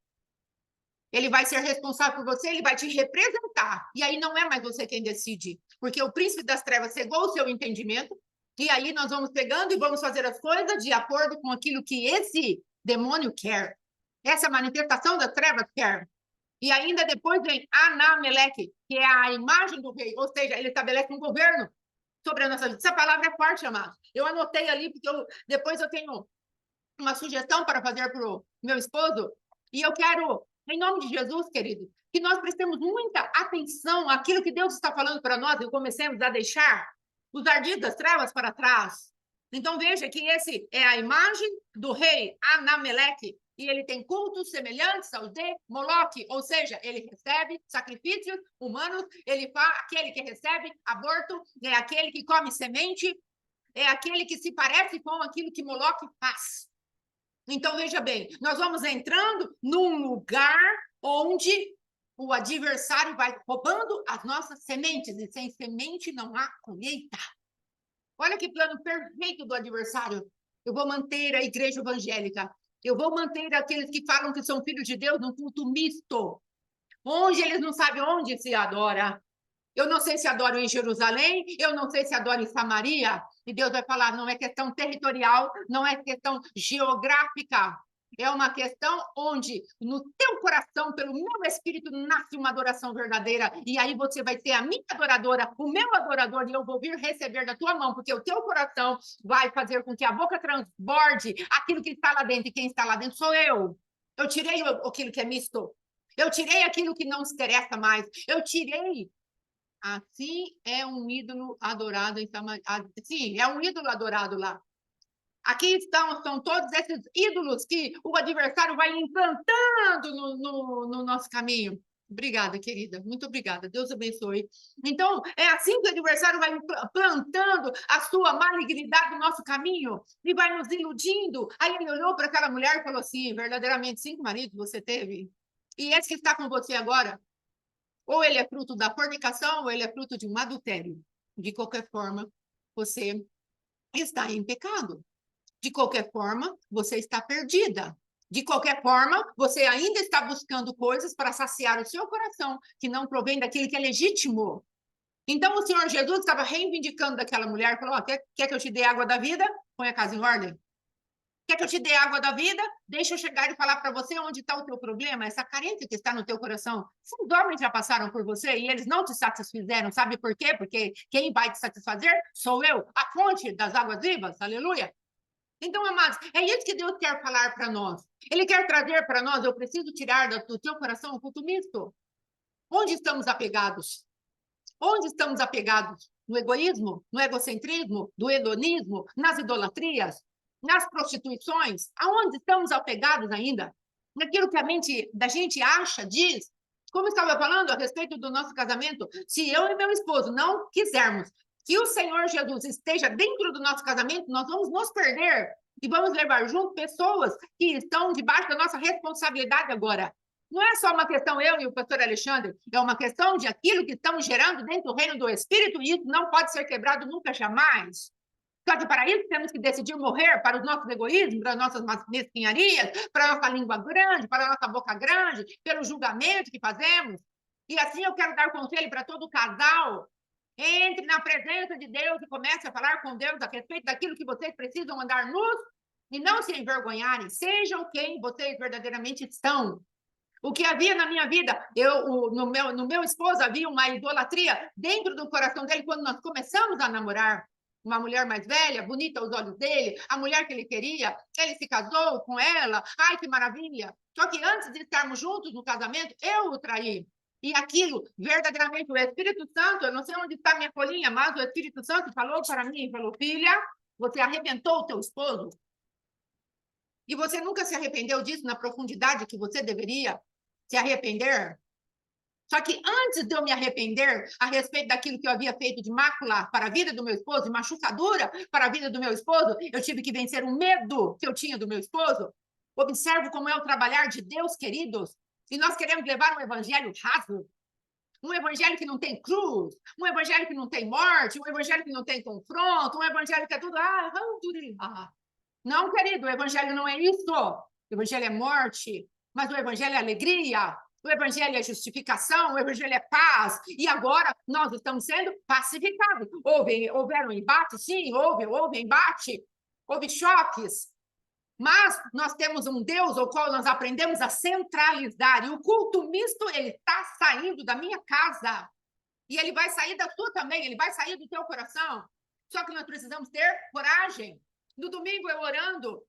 Ele vai ser responsável por você, ele vai te representar. E aí não é mais você quem decide, porque o príncipe das trevas cegou o seu entendimento, e aí nós vamos pegando e vamos fazer as coisas de acordo com aquilo que esse demônio quer. Essa manifestação das trevas quer. E ainda depois vem Anameleque, que é a imagem do rei, ou seja, ele estabelece um governo sobre a nossa vida. Essa palavra é forte, amado. Eu anotei ali, porque depois eu tenho uma sugestão para fazer para o meu esposo, e eu quero, em nome de Jesus, querido, que nós prestemos muita atenção àquilo que Deus está falando para nós e comecemos a deixar os ardis das trevas para trás. Então veja que esse é a imagem do rei Anameleque, e ele tem cultos semelhantes aos de Moloque, ou seja, ele recebe sacrifícios humanos, aquele que recebe aborto, é aquele que come semente, é aquele que se parece com aquilo que Moloque faz. Então, veja bem, nós vamos entrando num lugar onde o adversário vai roubando as nossas sementes, e sem semente não há colheita. Olha que plano perfeito do adversário. Eu vou manter a igreja evangélica, eu vou manter aqueles que falam que são filhos de Deus num culto misto, onde eles não sabem onde se adora. Eu não sei se adoro em Jerusalém, eu não sei se adoro em Samaria. E Deus vai falar, não é questão territorial, não é questão geográfica. É uma questão onde no teu coração, pelo meu espírito, nasce uma adoração verdadeira. E aí você vai ter a minha adoradora, o meu adorador, e eu vou vir receber da tua mão, porque o teu coração vai fazer com que a boca transborde aquilo que está lá dentro. E quem está lá dentro sou eu. Eu tirei aquilo que é misto. Eu tirei aquilo que não se interessa mais. Eu tirei. Assim é um ídolo adorado em Samaria. Sim, é um ídolo adorado lá. Aqui são todos esses ídolos que o adversário vai implantando no nosso caminho. Obrigada, querida. Muito obrigada. Deus abençoe. Então, é assim que o adversário vai plantando a sua malignidade no nosso caminho e vai nos iludindo. Aí ele olhou para aquela mulher e falou assim: verdadeiramente, 5 maridos você teve? E esse que está com você agora? Ou ele é fruto da fornicação, ou ele é fruto de um adultério. De qualquer forma, você está em pecado. De qualquer forma, você está perdida. De qualquer forma, você ainda está buscando coisas para saciar o seu coração, que não provém daquilo que é legítimo. Então, o Senhor Jesus estava reivindicando daquela mulher, falou, quer que eu te dê água da vida? Põe a casa em ordem. Quer que eu te dê água da vida? Deixa eu chegar e falar para você onde está o teu problema, essa carência que está no teu coração. Esses homens já passaram por você e eles não te satisfizeram. Sabe por quê? Porque quem vai te satisfazer sou eu, a fonte das águas vivas. Aleluia. Então, amados, é isso que Deus quer falar para nós. Ele quer trazer para nós, eu preciso tirar do teu coração o culto misto. Onde estamos apegados? Onde estamos apegados? No egoísmo, no egocentrismo, do hedonismo, nas idolatrias, nas prostituições? Aonde estamos apegados ainda? Naquilo que a mente da gente acha, diz. Como estava falando a respeito do nosso casamento, se eu e meu esposo não quisermos que o Senhor Jesus esteja dentro do nosso casamento, nós vamos nos perder e vamos levar junto pessoas que estão debaixo da nossa responsabilidade agora. Não é só uma questão eu e o pastor Alexandre, é uma questão de aquilo que estamos gerando dentro do reino do Espírito, e isso não pode ser quebrado nunca, jamais. Só que para isso temos que decidir morrer para os nossos egoísmos, para as nossas mesquinharias, para a nossa língua grande, para a nossa boca grande, pelo julgamento que fazemos. E assim eu quero dar conselho para todo casal. Entre na presença de Deus e comece a falar com Deus a respeito daquilo que vocês precisam andar nus e não se envergonharem, sejam quem vocês verdadeiramente são. O que havia na minha vida, no meu esposo havia uma idolatria dentro do coração dele quando nós começamos a namorar. Uma mulher mais velha, bonita aos olhos dele, a mulher que ele queria, ele se casou com ela, ai que maravilha. Só que antes de estarmos juntos no casamento, eu o traí. E aquilo, verdadeiramente, o Espírito Santo, eu não sei onde está minha colinha, mas o Espírito Santo falou para mim, falou, filha, você arrebentou o teu esposo. E você nunca se arrependeu disso na profundidade que você deveria se arrepender? Só que antes de eu me arrepender a respeito daquilo que eu havia feito de mácula para a vida do meu esposo, de machucadura para a vida do meu esposo, eu tive que vencer o medo que eu tinha do meu esposo. Observe como é o trabalhar de Deus, queridos. E nós queremos levar um evangelho raso, um evangelho que não tem cruz, um evangelho que não tem morte, um evangelho que não tem confronto, um evangelho que é tudo... Não, querido, o evangelho não é isso. O evangelho é morte, mas o evangelho é alegria, o evangelho é justificação, o evangelho é paz. E agora nós estamos sendo pacificados. Houveram embates? Sim, houve embate, houve choques. Mas nós temos um Deus ao qual nós aprendemos a centralizar. E o culto misto, ele está saindo da minha casa. E ele vai sair da tua também, ele vai sair do teu coração. Só que nós precisamos ter coragem. No domingo, eu orando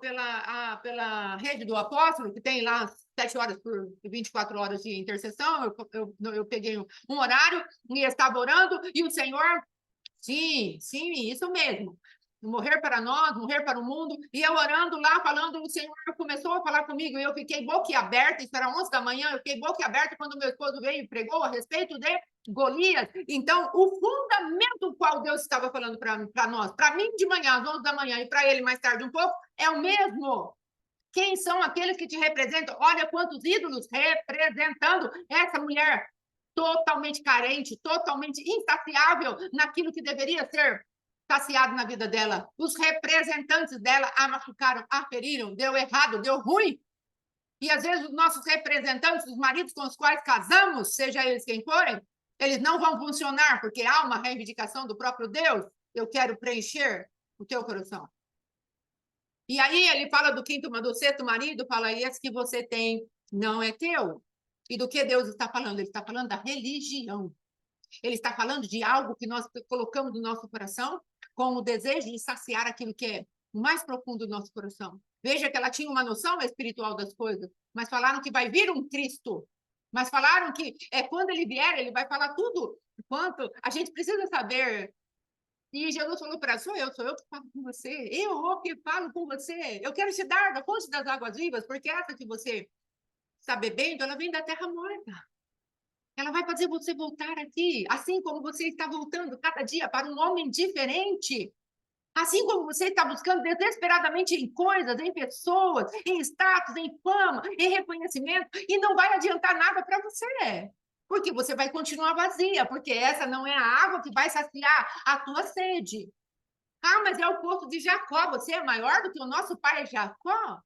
pela rede do apóstolo, que tem lá 7 horas por 24 horas de intercessão, eu peguei um horário e estava orando, e o Senhor, sim, isso mesmo, morrer para nós, morrer para o mundo, e eu orando lá, falando, o Senhor começou a falar comigo, e eu fiquei boquiaberta, isso era 11 da manhã, eu fiquei boquiaberta quando meu esposo veio e pregou a respeito de Golias. Então, o fundamento qual Deus estava falando para nós, para mim de manhã, às 11 da manhã, e para ele mais tarde um pouco, é o mesmo. Quem são aqueles que te representam? Olha quantos ídolos representando essa mulher totalmente carente, totalmente insaciável naquilo que deveria ser saciado na vida dela. Os representantes dela a machucaram, a feriram, deu errado, deu ruim. E às vezes os nossos representantes, os maridos com os quais casamos, seja eles quem forem, eles não vão funcionar porque há uma reivindicação do próprio Deus. Eu quero preencher o teu coração. E aí ele fala do quinto, do sexto marido, fala, esse que você tem não é teu. E do que Deus está falando? Ele está falando da religião. Ele está falando de algo que nós colocamos no nosso coração com o desejo de saciar aquilo que é o mais profundo do nosso coração. Veja que ela tinha uma noção espiritual das coisas, mas falaram que vai vir um Cristo. Mas falaram que quando ele vier, ele vai falar tudo. Quanto a gente precisa saber. E Jesus falou para ela, sou eu que falo com você. Eu que falo com você. Eu quero te dar da fonte das águas vivas, porque essa que você está bebendo, ela vem da terra morta. Ela vai fazer você voltar aqui, assim como você está voltando cada dia para um homem diferente. Assim como você está buscando desesperadamente em coisas, em pessoas, em status, em fama, em reconhecimento, e não vai adiantar nada para você. Porque você vai continuar vazia, porque essa não é a água que vai saciar a tua sede. Ah, mas é o poço de Jacó, você é maior do que o nosso pai Jacó?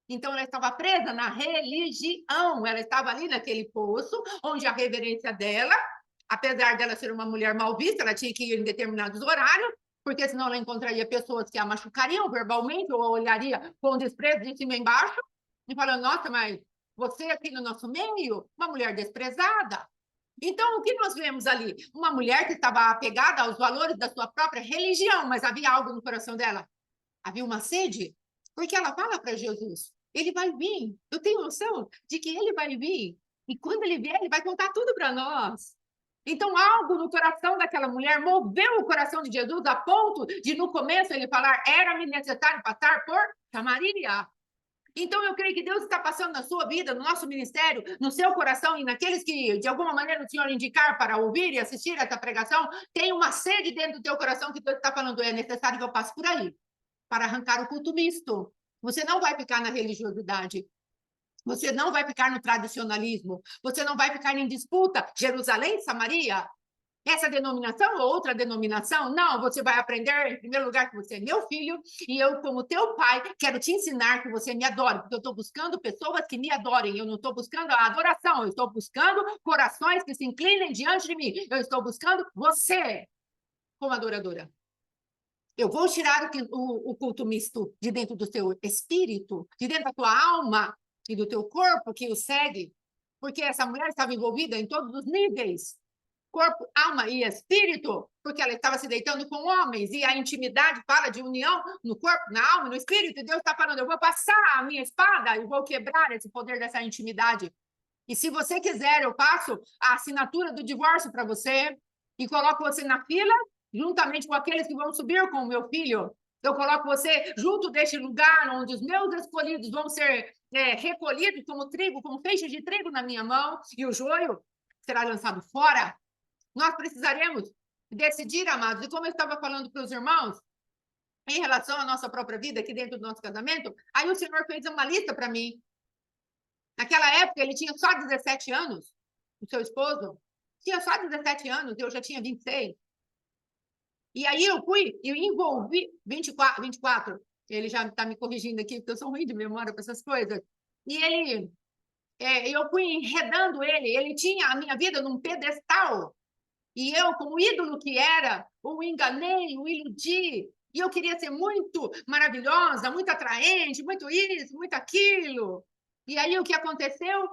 Então, ela estava presa na religião, ela estava ali naquele poço, onde a reverência dela, apesar dela ser uma mulher mal vista, ela tinha que ir em determinados horários, porque senão ela encontraria pessoas que a machucariam verbalmente ou a olharia com desprezo de cima e embaixo, e falando, nossa, mas você aqui no nosso meio, uma mulher desprezada. Então, o que nós vemos ali? Uma mulher que estava apegada aos valores da sua própria religião, mas havia algo no coração dela. Havia uma sede, porque ela fala para Jesus, ele vai vir, eu tenho noção de que ele vai vir, e quando ele vier, ele vai contar tudo para nós. Então, algo no coração daquela mulher moveu o coração de Jesus a ponto de, no começo, ele falar, era-me necessário passar por Samaria. Então, eu creio que Deus está passando na sua vida, no nosso ministério, no seu coração e naqueles que, de alguma maneira, o Senhor indicar para ouvir e assistir essa pregação, tem uma sede dentro do teu coração que Deus está falando, é necessário que eu passe por aí, para arrancar o culto misto. Você não vai ficar na religiosidade. Você não vai ficar no tradicionalismo. Você não vai ficar em disputa. Jerusalém, Samaria? Essa denominação ou outra denominação? Não, você vai aprender, em primeiro lugar, que você é meu filho e eu, como teu pai, quero te ensinar que você me adore, porque eu estou buscando pessoas que me adorem. Eu não estou buscando a adoração, eu estou buscando corações que se inclinem diante de mim. Eu estou buscando você como adoradora. Eu vou tirar o culto misto de dentro do teu espírito, de dentro da tua alma e do teu corpo que o segue, porque essa mulher estava envolvida em todos os níveis, corpo, alma e espírito, porque ela estava se deitando com homens, e a intimidade fala de união no corpo, na alma e no espírito, e Deus está falando, eu vou passar a minha espada e vou quebrar esse poder dessa intimidade. E se você quiser, eu passo a assinatura do divórcio para você e coloco você na fila, juntamente com aqueles que vão subir com o meu filho. Eu coloco você junto deste lugar onde os meus escolhidos vão ser recolhidos como trigo, como feixes de trigo na minha mão, e o joio será lançado fora. Nós precisaremos decidir, amados, e como eu estava falando para os irmãos, em relação à nossa própria vida, aqui dentro do nosso casamento, aí o Senhor fez uma lista para mim. Naquela época, ele tinha só 17 anos, o seu esposo tinha só 17 anos, eu já tinha 26. E aí eu fui e envolvi 24. Ele já está me corrigindo aqui, porque eu sou ruim de memória para essas coisas. E eu fui enredando ele tinha a minha vida num pedestal. E eu, como ídolo que era, o enganei, o iludi. E eu queria ser muito maravilhosa, muito atraente, muito isso, muito aquilo. E aí o que aconteceu?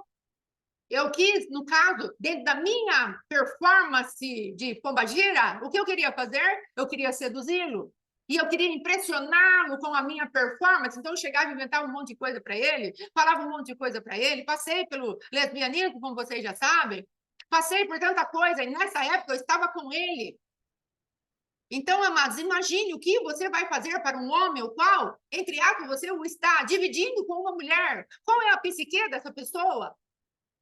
Eu quis, no caso, dentro da minha performance de pombagira, o que eu queria fazer? Eu queria seduzi-lo. E eu queria impressioná-lo com a minha performance. Então, eu chegava e inventava um monte de coisa para ele, falava um monte de coisa para ele, passei pelo lesbianismo, como vocês já sabem, passei por tanta coisa, e nessa época eu estava com ele. Então, amados, imagine o que você vai fazer para um homem, o qual, entre aspas, você o está dividindo com uma mulher. Qual é a psique dessa pessoa?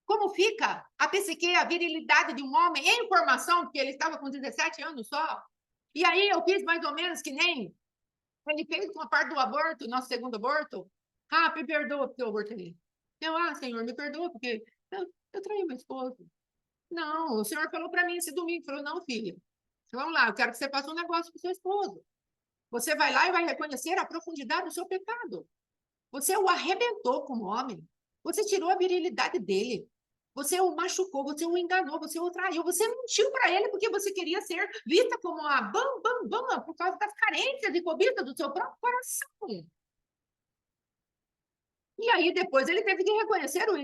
Como fica a psique, a virilidade de um homem em formação, porque ele estava com 17 anos só. E aí eu fiz mais ou menos que nem ele fez com a parte do aborto, nosso segundo aborto. Ah, me perdoa porque eu abortei. Senhor, me perdoa porque eu traí meu esposo. Não, o senhor falou para mim esse domingo, falou, não, filha, vamos lá, eu quero que você faça um negócio com o seu esposo. Você vai lá e vai reconhecer a profundidade do seu pecado. Você o arrebentou como homem. Você tirou a virilidade dele. Você o machucou, você o enganou, você o traiu, você mentiu para ele porque você queria ser vista como a bam, por causa das carências e cobiças do seu próprio coração. E aí depois ele teve que reconhecer o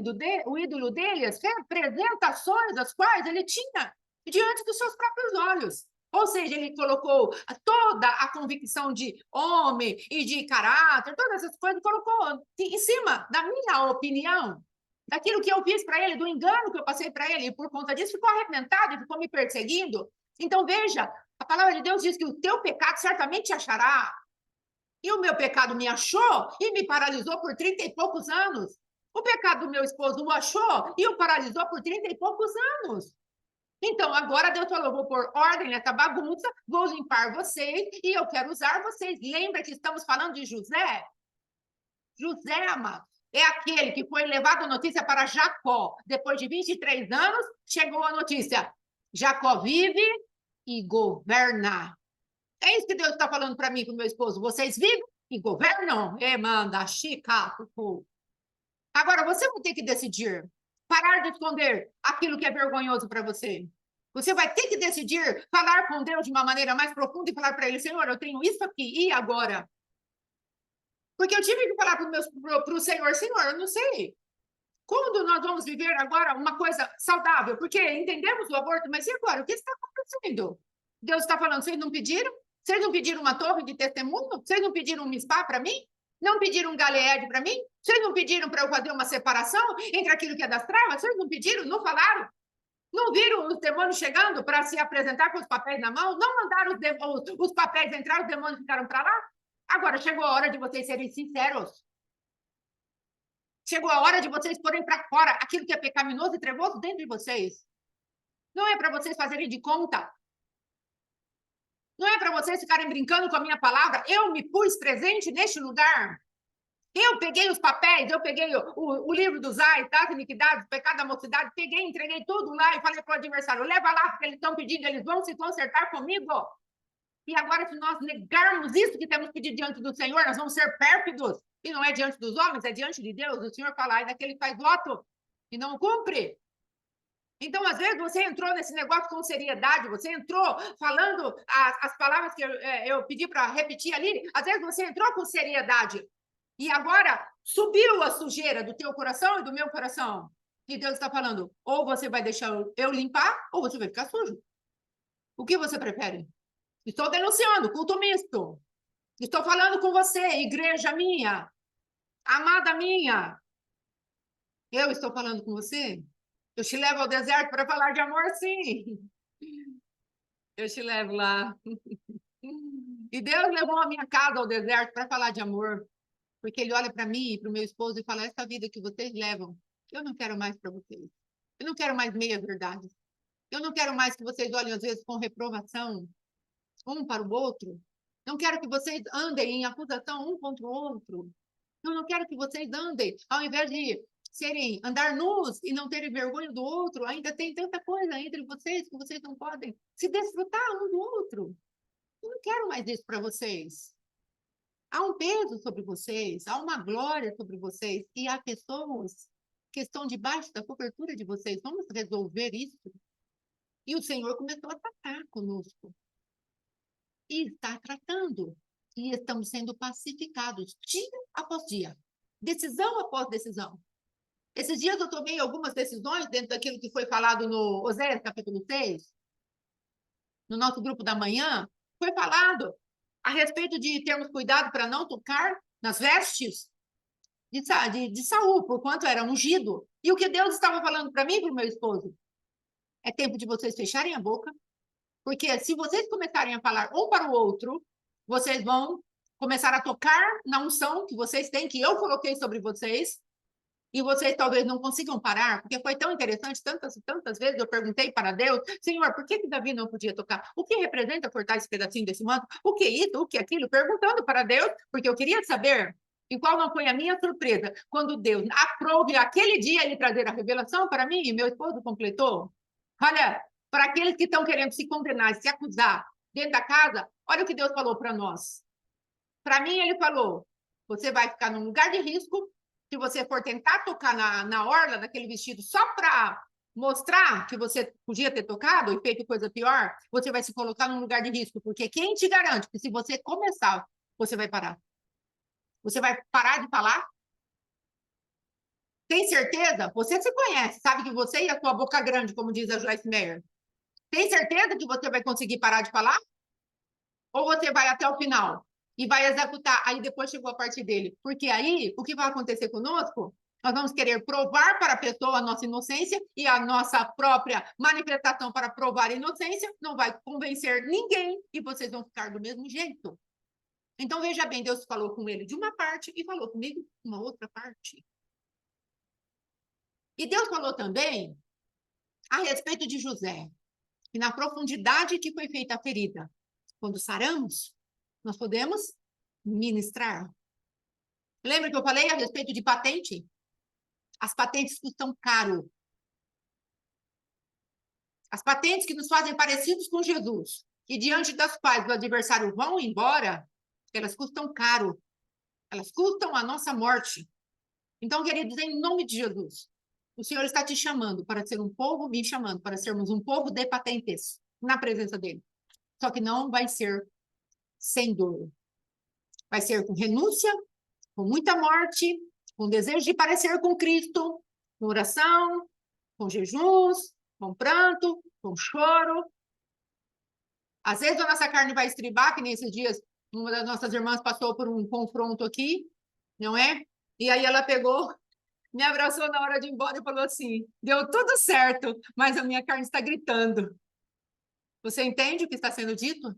ídolo dele, as representações das quais ele tinha diante dos seus próprios olhos. Ou seja, ele colocou toda a convicção de homem e de caráter, todas essas coisas, colocou em cima da minha opinião, daquilo que eu fiz para ele, do engano que eu passei para ele, e por conta disso ficou arrepentado e ficou me perseguindo. Então, veja, a palavra de Deus diz que o teu pecado certamente te achará. E o meu pecado me achou e me paralisou por 30 e poucos anos. O pecado do meu esposo o achou e o paralisou por 30 e poucos anos. Então, agora Deus falou, vou pôr ordem nessa bagunça, vou limpar vocês e eu quero usar vocês. Lembra que estamos falando de José? José, amado, é aquele que foi levado a notícia para Jacó. Depois de 23 anos, chegou a notícia. Jacó vive e governa. É isso que Deus está falando para mim e para o meu esposo. Vocês vivem e governam. Manda, chica, cucu. Agora, você vai ter que decidir. Parar de esconder aquilo que é vergonhoso para você. Você vai ter que decidir falar com Deus de uma maneira mais profunda e falar para ele, Senhor, eu tenho isso aqui, e agora? Porque eu tive que falar para o Senhor, Senhor, eu não sei. Quando nós vamos viver agora uma coisa saudável? Porque entendemos o aborto, mas e agora? O que está acontecendo? Deus está falando, vocês não pediram? Vocês não pediram uma torre de testemunho? Vocês não pediram um spa para mim? Não pediram um Galeed para mim? Vocês não pediram para eu fazer uma separação entre aquilo que é das trevas? Vocês não pediram? Não falaram? Não viram os demônios chegando para se apresentar com os papéis na mão? Não mandaram os papéis entrar, os demônios ficaram para lá? Agora chegou a hora de vocês serem sinceros. Chegou a hora de vocês porem para fora aquilo que é pecaminoso e trevoso dentro de vocês. Não é para vocês fazerem de conta. Não é para vocês ficarem brincando com a minha palavra. Eu me pus presente neste lugar. Eu peguei os papéis, eu peguei o livro dos ais, das iniquidades, do pecado da mocidade, peguei, entreguei tudo lá e falei para o adversário, leva lá, porque eles estão pedindo, eles vão se consertar comigo. E agora, se nós negarmos isso que temos pedido diante do Senhor, nós vamos ser pérfidos. E não é diante dos homens, é diante de Deus. O Senhor fala, é daquele que faz voto e não cumpre. Então, às vezes, você entrou nesse negócio com seriedade, você entrou falando as palavras que eu pedi para repetir ali, às vezes você entrou com seriedade. E agora subiu a sujeira do teu coração e do meu coração. E Deus está falando, ou você vai deixar eu limpar, ou você vai ficar sujo. O que você prefere? Estou denunciando, culto misto. Estou falando com você, igreja minha, amada minha. Eu estou falando com você? Eu te levo ao deserto para falar de amor, sim. Eu te levo lá. E Deus levou a minha casa ao deserto para falar de amor. Porque ele olha para mim e para o meu esposo e fala, essa vida que vocês levam, eu não quero mais para vocês. Eu não quero mais meia-verdade. Eu não quero mais que vocês olhem, às vezes, com reprovação um para o outro. Não quero que vocês andem em acusação um contra o outro. Eu não quero que vocês andem, ao invés de andar nus e não terem vergonha do outro, ainda tem tanta coisa entre vocês que vocês não podem se desfrutar um do outro. Eu não quero mais isso para vocês. Há um peso sobre vocês, há uma glória sobre vocês, e há pessoas que estão debaixo da cobertura de vocês. Vamos resolver isso. E o Senhor começou a tratar conosco. E está tratando. E estamos sendo pacificados dia após dia, decisão após decisão. Esses dias eu tomei algumas decisões dentro daquilo que foi falado no Oséias, capítulo 6, no nosso grupo da manhã. Foi falado a respeito de termos cuidado para não tocar nas vestes de Saul, por quanto era ungido. E o que Deus estava falando para mim e para o meu esposo? É tempo de vocês fecharem a boca, porque se vocês começarem a falar um para o outro, vocês vão começar a tocar na unção que vocês têm, que eu coloquei sobre vocês, e vocês talvez não consigam parar, porque foi tão interessante, tantas vezes eu perguntei para Deus, Senhor, por que Davi não podia tocar? O que representa cortar esse pedacinho desse manto? O que isso, o que aquilo? Perguntando para Deus, porque eu queria saber. E qual não foi a minha surpresa? Quando Deus aprove aquele dia ele trazer a revelação para mim, e meu esposo completou. Olha, para aqueles que estão querendo se condenar, se acusar dentro da casa, olha o que Deus falou para nós. Para mim, ele falou, você vai ficar num lugar de risco, se você for tentar tocar na orla daquele vestido só para mostrar que você podia ter tocado e feito coisa pior, você vai se colocar num lugar de risco, porque quem te garante que se você começar, você vai parar? Você vai parar de falar? Tem certeza? Você se conhece, sabe que você e a sua boca grande, como diz a Joyce Meyer. Tem certeza que você vai conseguir parar de falar? Ou você vai até o final e vai executar? Aí depois chegou a parte dele. Porque aí, o que vai acontecer conosco? Nós vamos querer provar para a pessoa a nossa inocência e a nossa própria manifestação para provar a inocência não vai convencer ninguém e vocês vão ficar do mesmo jeito. Então, veja bem, Deus falou com ele de uma parte e falou comigo de uma outra parte. E Deus falou também a respeito de José, que na profundidade que foi feita a ferida, quando saramos, nós podemos ministrar. Lembra que eu falei a respeito de patente? As patentes custam caro. As patentes que nos fazem parecidos com Jesus, e diante das quais o adversário vão embora, elas custam caro. Elas custam a nossa morte. Então, queridos, em nome de Jesus, o Senhor está te chamando para ser um povo, me chamando para sermos um povo de patentes na presença dele. Só que não vai ser sem dor. Vai ser com renúncia, com muita morte, com desejo de parecer com Cristo, com oração, com jejuns, com pranto, com choro. Às vezes a nossa carne vai estribar, que nesses dias uma das nossas irmãs passou por um confronto aqui, não é? E aí ela pegou, me abraçou na hora de ir embora e falou assim, deu tudo certo, mas a minha carne está gritando. Você entende o que está sendo dito?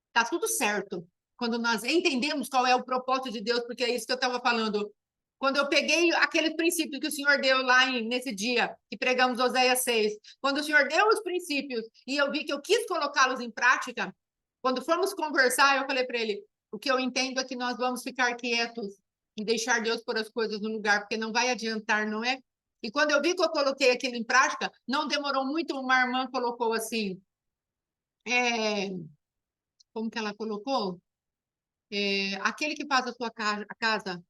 Está tudo certo. Quando nós entendemos qual é o propósito de Deus, porque é isso que eu estava falando. Quando eu peguei aqueles princípios que o Senhor deu lá nesse dia, que pregamos Oséias 6, quando o Senhor deu os princípios e eu vi que eu quis colocá-los em prática, quando fomos conversar, eu falei para ele, o que eu entendo é que nós vamos ficar quietos e deixar Deus pôr as coisas no lugar, porque não vai adiantar, não é? E quando eu vi que eu coloquei aquilo em prática, não demorou muito, uma irmã colocou assim, como que ela colocou? Aquele que faz a sua casa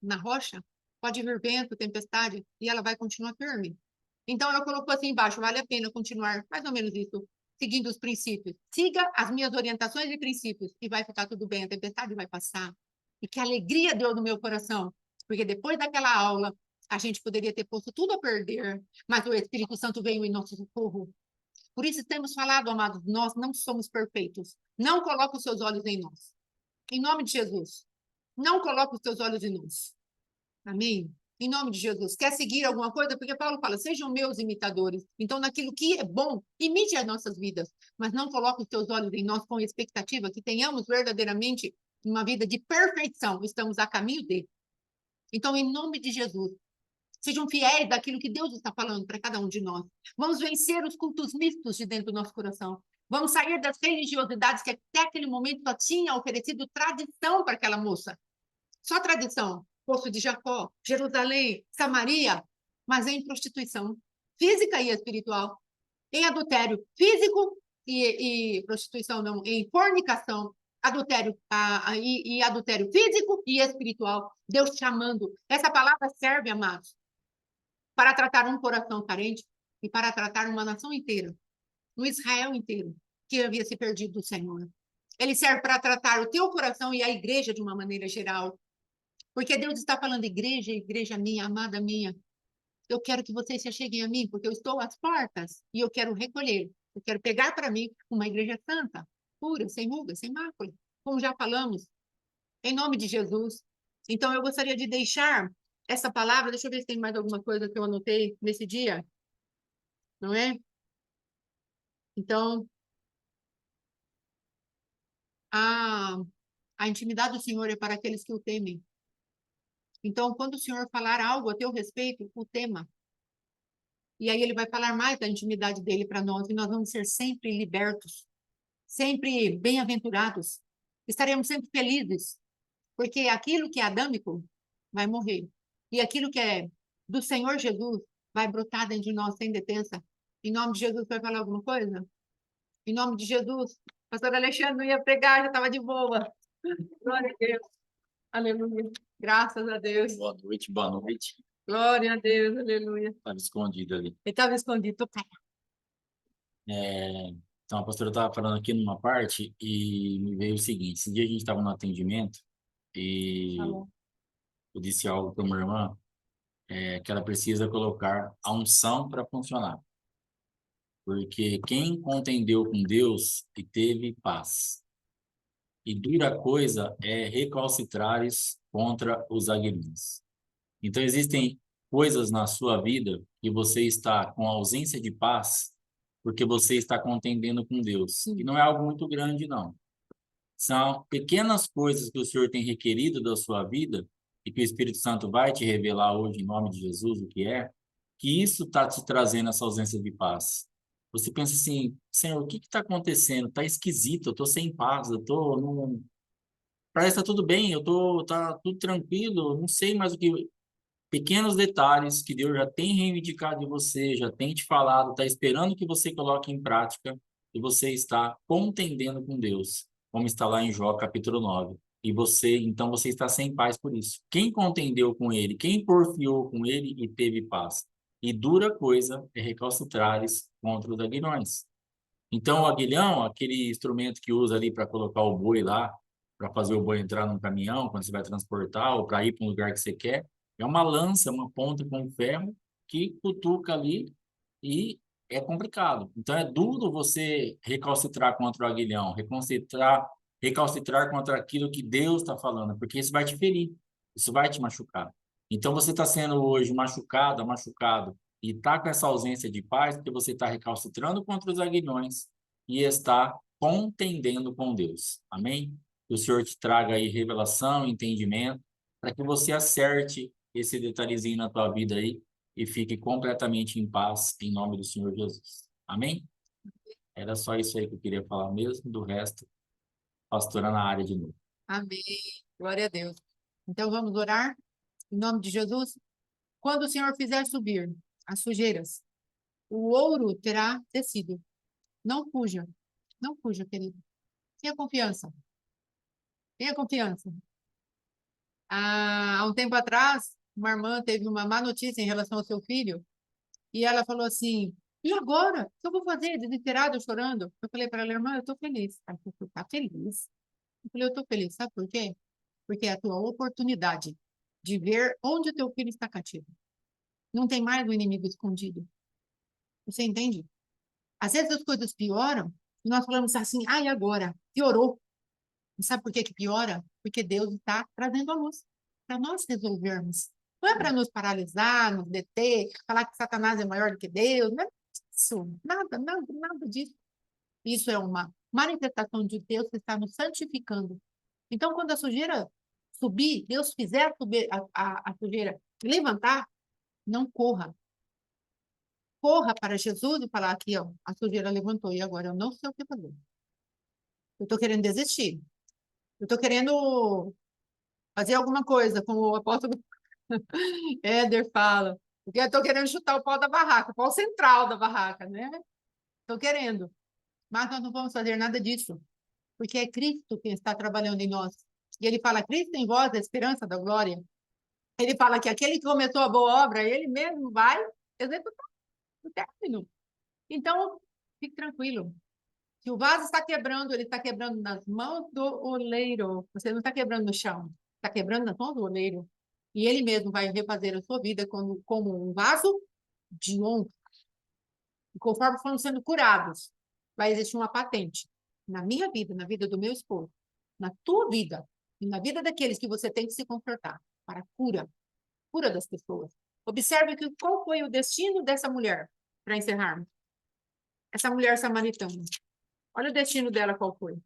na rocha, pode vir vento, tempestade, e ela vai continuar firme. Então, eu coloco assim embaixo, vale a pena continuar, mais ou menos isso, seguindo os princípios. Siga as minhas orientações e princípios e vai ficar tudo bem, a tempestade vai passar. E que alegria deu no meu coração, porque depois daquela aula, a gente poderia ter posto tudo a perder, mas o Espírito Santo veio em nosso socorro. Por isso temos falado, amados, nós não somos perfeitos. Não coloque os seus olhos em nós. Em nome de Jesus. Não coloque os seus olhos em nós. Amém? Em nome de Jesus. Quer seguir alguma coisa? Porque Paulo fala, sejam meus imitadores. Então, naquilo que é bom, imite as nossas vidas. Mas não coloque os seus olhos em nós com expectativa que tenhamos verdadeiramente uma vida de perfeição. Estamos a caminho dele. Então, em nome de Jesus, sejam fiéis daquilo que Deus está falando para cada um de nós. Vamos vencer os cultos mistos de dentro do nosso coração. Vamos sair das religiosidades que até aquele momento só tinha oferecido tradição para aquela moça. Só tradição. Poço de Jacó, Jerusalém, Samaria, mas em prostituição física e espiritual, em adultério físico e prostituição não, em fornicação, adultério e adultério físico e espiritual. Deus chamando. Essa palavra serve, amados, para tratar um coração carente e para tratar uma nação inteira, um Israel inteiro, que havia se perdido do Senhor. Ele serve para tratar o teu coração e a igreja de uma maneira geral. Porque Deus está falando, igreja, igreja minha, amada minha, eu quero que vocês se acheguem a mim, porque eu estou às portas e eu quero recolher. Eu quero pegar para mim uma igreja santa, pura, sem ruga, sem mácula, como já falamos, em nome de Jesus. Então, eu gostaria de deixar essa palavra, deixa eu ver se tem mais alguma coisa que eu anotei nesse dia, não é? Então, a, a intimidade do Senhor é para aqueles que o temem. Então, quando o Senhor falar algo a teu respeito, o tema. E aí ele vai falar mais da intimidade dele para nós, e nós vamos ser sempre libertos, sempre bem-aventurados, estaremos sempre felizes, porque aquilo que é adâmico vai morrer, e aquilo que é do Senhor Jesus vai brotar dentro de nós sem detença. Em nome de Jesus, vai falar alguma coisa? Em nome de Jesus, pastor Alexandre não ia pregar, já estava de boa. Glória a Deus, aleluia, graças a Deus. Boa noite, boa noite. Glória a Deus, aleluia. Estava escondido ali. Ele estava escondido, tô cara. Então, a pastora estava falando aqui numa parte e me veio o seguinte: esse dia a gente estava no atendimento e Falou. eu disse algo para uma irmã que ela precisa colocar a unção para funcionar. Porque quem contendeu com Deus e teve paz. E dura coisa é recalcitrares contra os aguilhões. Então, existem coisas na sua vida que você está com ausência de paz porque você está contendendo com Deus. E não é algo muito grande, não. São pequenas coisas que o Senhor tem requerido da sua vida e que o Espírito Santo vai te revelar hoje, em nome de Jesus, o que isso está te trazendo essa ausência de paz. Você pensa assim, Senhor, o que está acontecendo? Está esquisito, eu estou sem paz, eu estou... Não... Parece que está tudo bem, tá tudo tranquilo, não sei mais o que... Pequenos detalhes que Deus já tem reivindicado de você, já tem te falado, está esperando que você coloque em prática e você está contendendo com Deus, como está lá em Jó capítulo 9. E você, então você está sem paz por isso. Quem contendeu com ele, quem porfiou com ele e teve paz. E dura coisa é recalcitrares contra os aguilhões. Então o aguilhão, aquele instrumento que usa ali para colocar o boi lá, para fazer o boi entrar num caminhão, quando você vai transportar, ou para ir para um lugar que você quer, é uma lança, uma ponta com ferro que cutuca ali e é complicado. Então é duro você recalcitrar contra o aguilhão, recalcitrar contra aquilo que Deus está falando, porque isso vai te ferir, isso vai te machucar. Então você está sendo hoje machucado, e está com essa ausência de paz porque você está recalcitrando contra os aguilhões e está contendendo com Deus. Amém? Que o Senhor te traga aí revelação, entendimento, para que você acerte esse detalhezinho na tua vida aí e fique completamente em paz, em nome do Senhor Jesus. Amém? Era só isso aí que eu queria falar mesmo, do resto, pastora na área de novo. Amém. Glória a Deus. Então vamos orar em nome de Jesus. Quando o Senhor fizer subir as sujeiras, o ouro terá descido. Não fuja. Não fuja, querido. Tenha confiança. Tenha confiança. Há um tempo atrás, uma irmã teve uma má notícia em relação ao seu filho E ela falou assim, e agora? O que eu vou fazer? Desesperada, chorando. Eu falei para ela, irmã, eu tô feliz. Ela falou, você tá feliz? Eu falei, eu tô feliz. Sabe por quê? Porque é a tua oportunidade de ver onde o teu filho está cativo. Não tem mais o inimigo escondido. Você entende? Às vezes as coisas pioram e nós falamos assim, ai, agora? Piorou. E sabe por que que piora? Porque Deus está trazendo a luz para nós resolvermos. Não é para nos paralisar, nos deter, falar que Satanás é maior do que Deus. Não é isso. Nada, nada, nada disso. Isso é uma manifestação de Deus que está nos santificando. Então, quando a sujeira subir, Deus fizer subir a sujeira levantar, não corra. Corra para Jesus e falar aqui, ó, a sujeira levantou e agora eu não sei o que fazer. Eu estou querendo desistir. Eu estou querendo fazer alguma coisa, como o apóstolo Éder fala. Porque eu estou querendo chutar o pau da barraca, o pau central da barraca, né? Estou querendo. Mas nós não vamos fazer nada disso, porque é Cristo quem está trabalhando em nós. E ele fala, Cristo em vós, a esperança da glória. Ele fala que aquele que começou a boa obra, ele mesmo vai executar o término. Então, fique tranquilo. Se o vaso está quebrando, ele está quebrando nas mãos do oleiro. Você não está quebrando no chão, está quebrando nas mãos do oleiro. E ele mesmo vai refazer a sua vida como um vaso de honra. E conforme foram sendo curados, vai existir uma patente na minha vida, na vida do meu esposo, na tua vida e na vida daqueles que você tem que se comportar para a cura das pessoas. Observe qual foi o destino dessa mulher, para encerrarmos. Essa mulher samaritana. Olha o destino dela qual foi.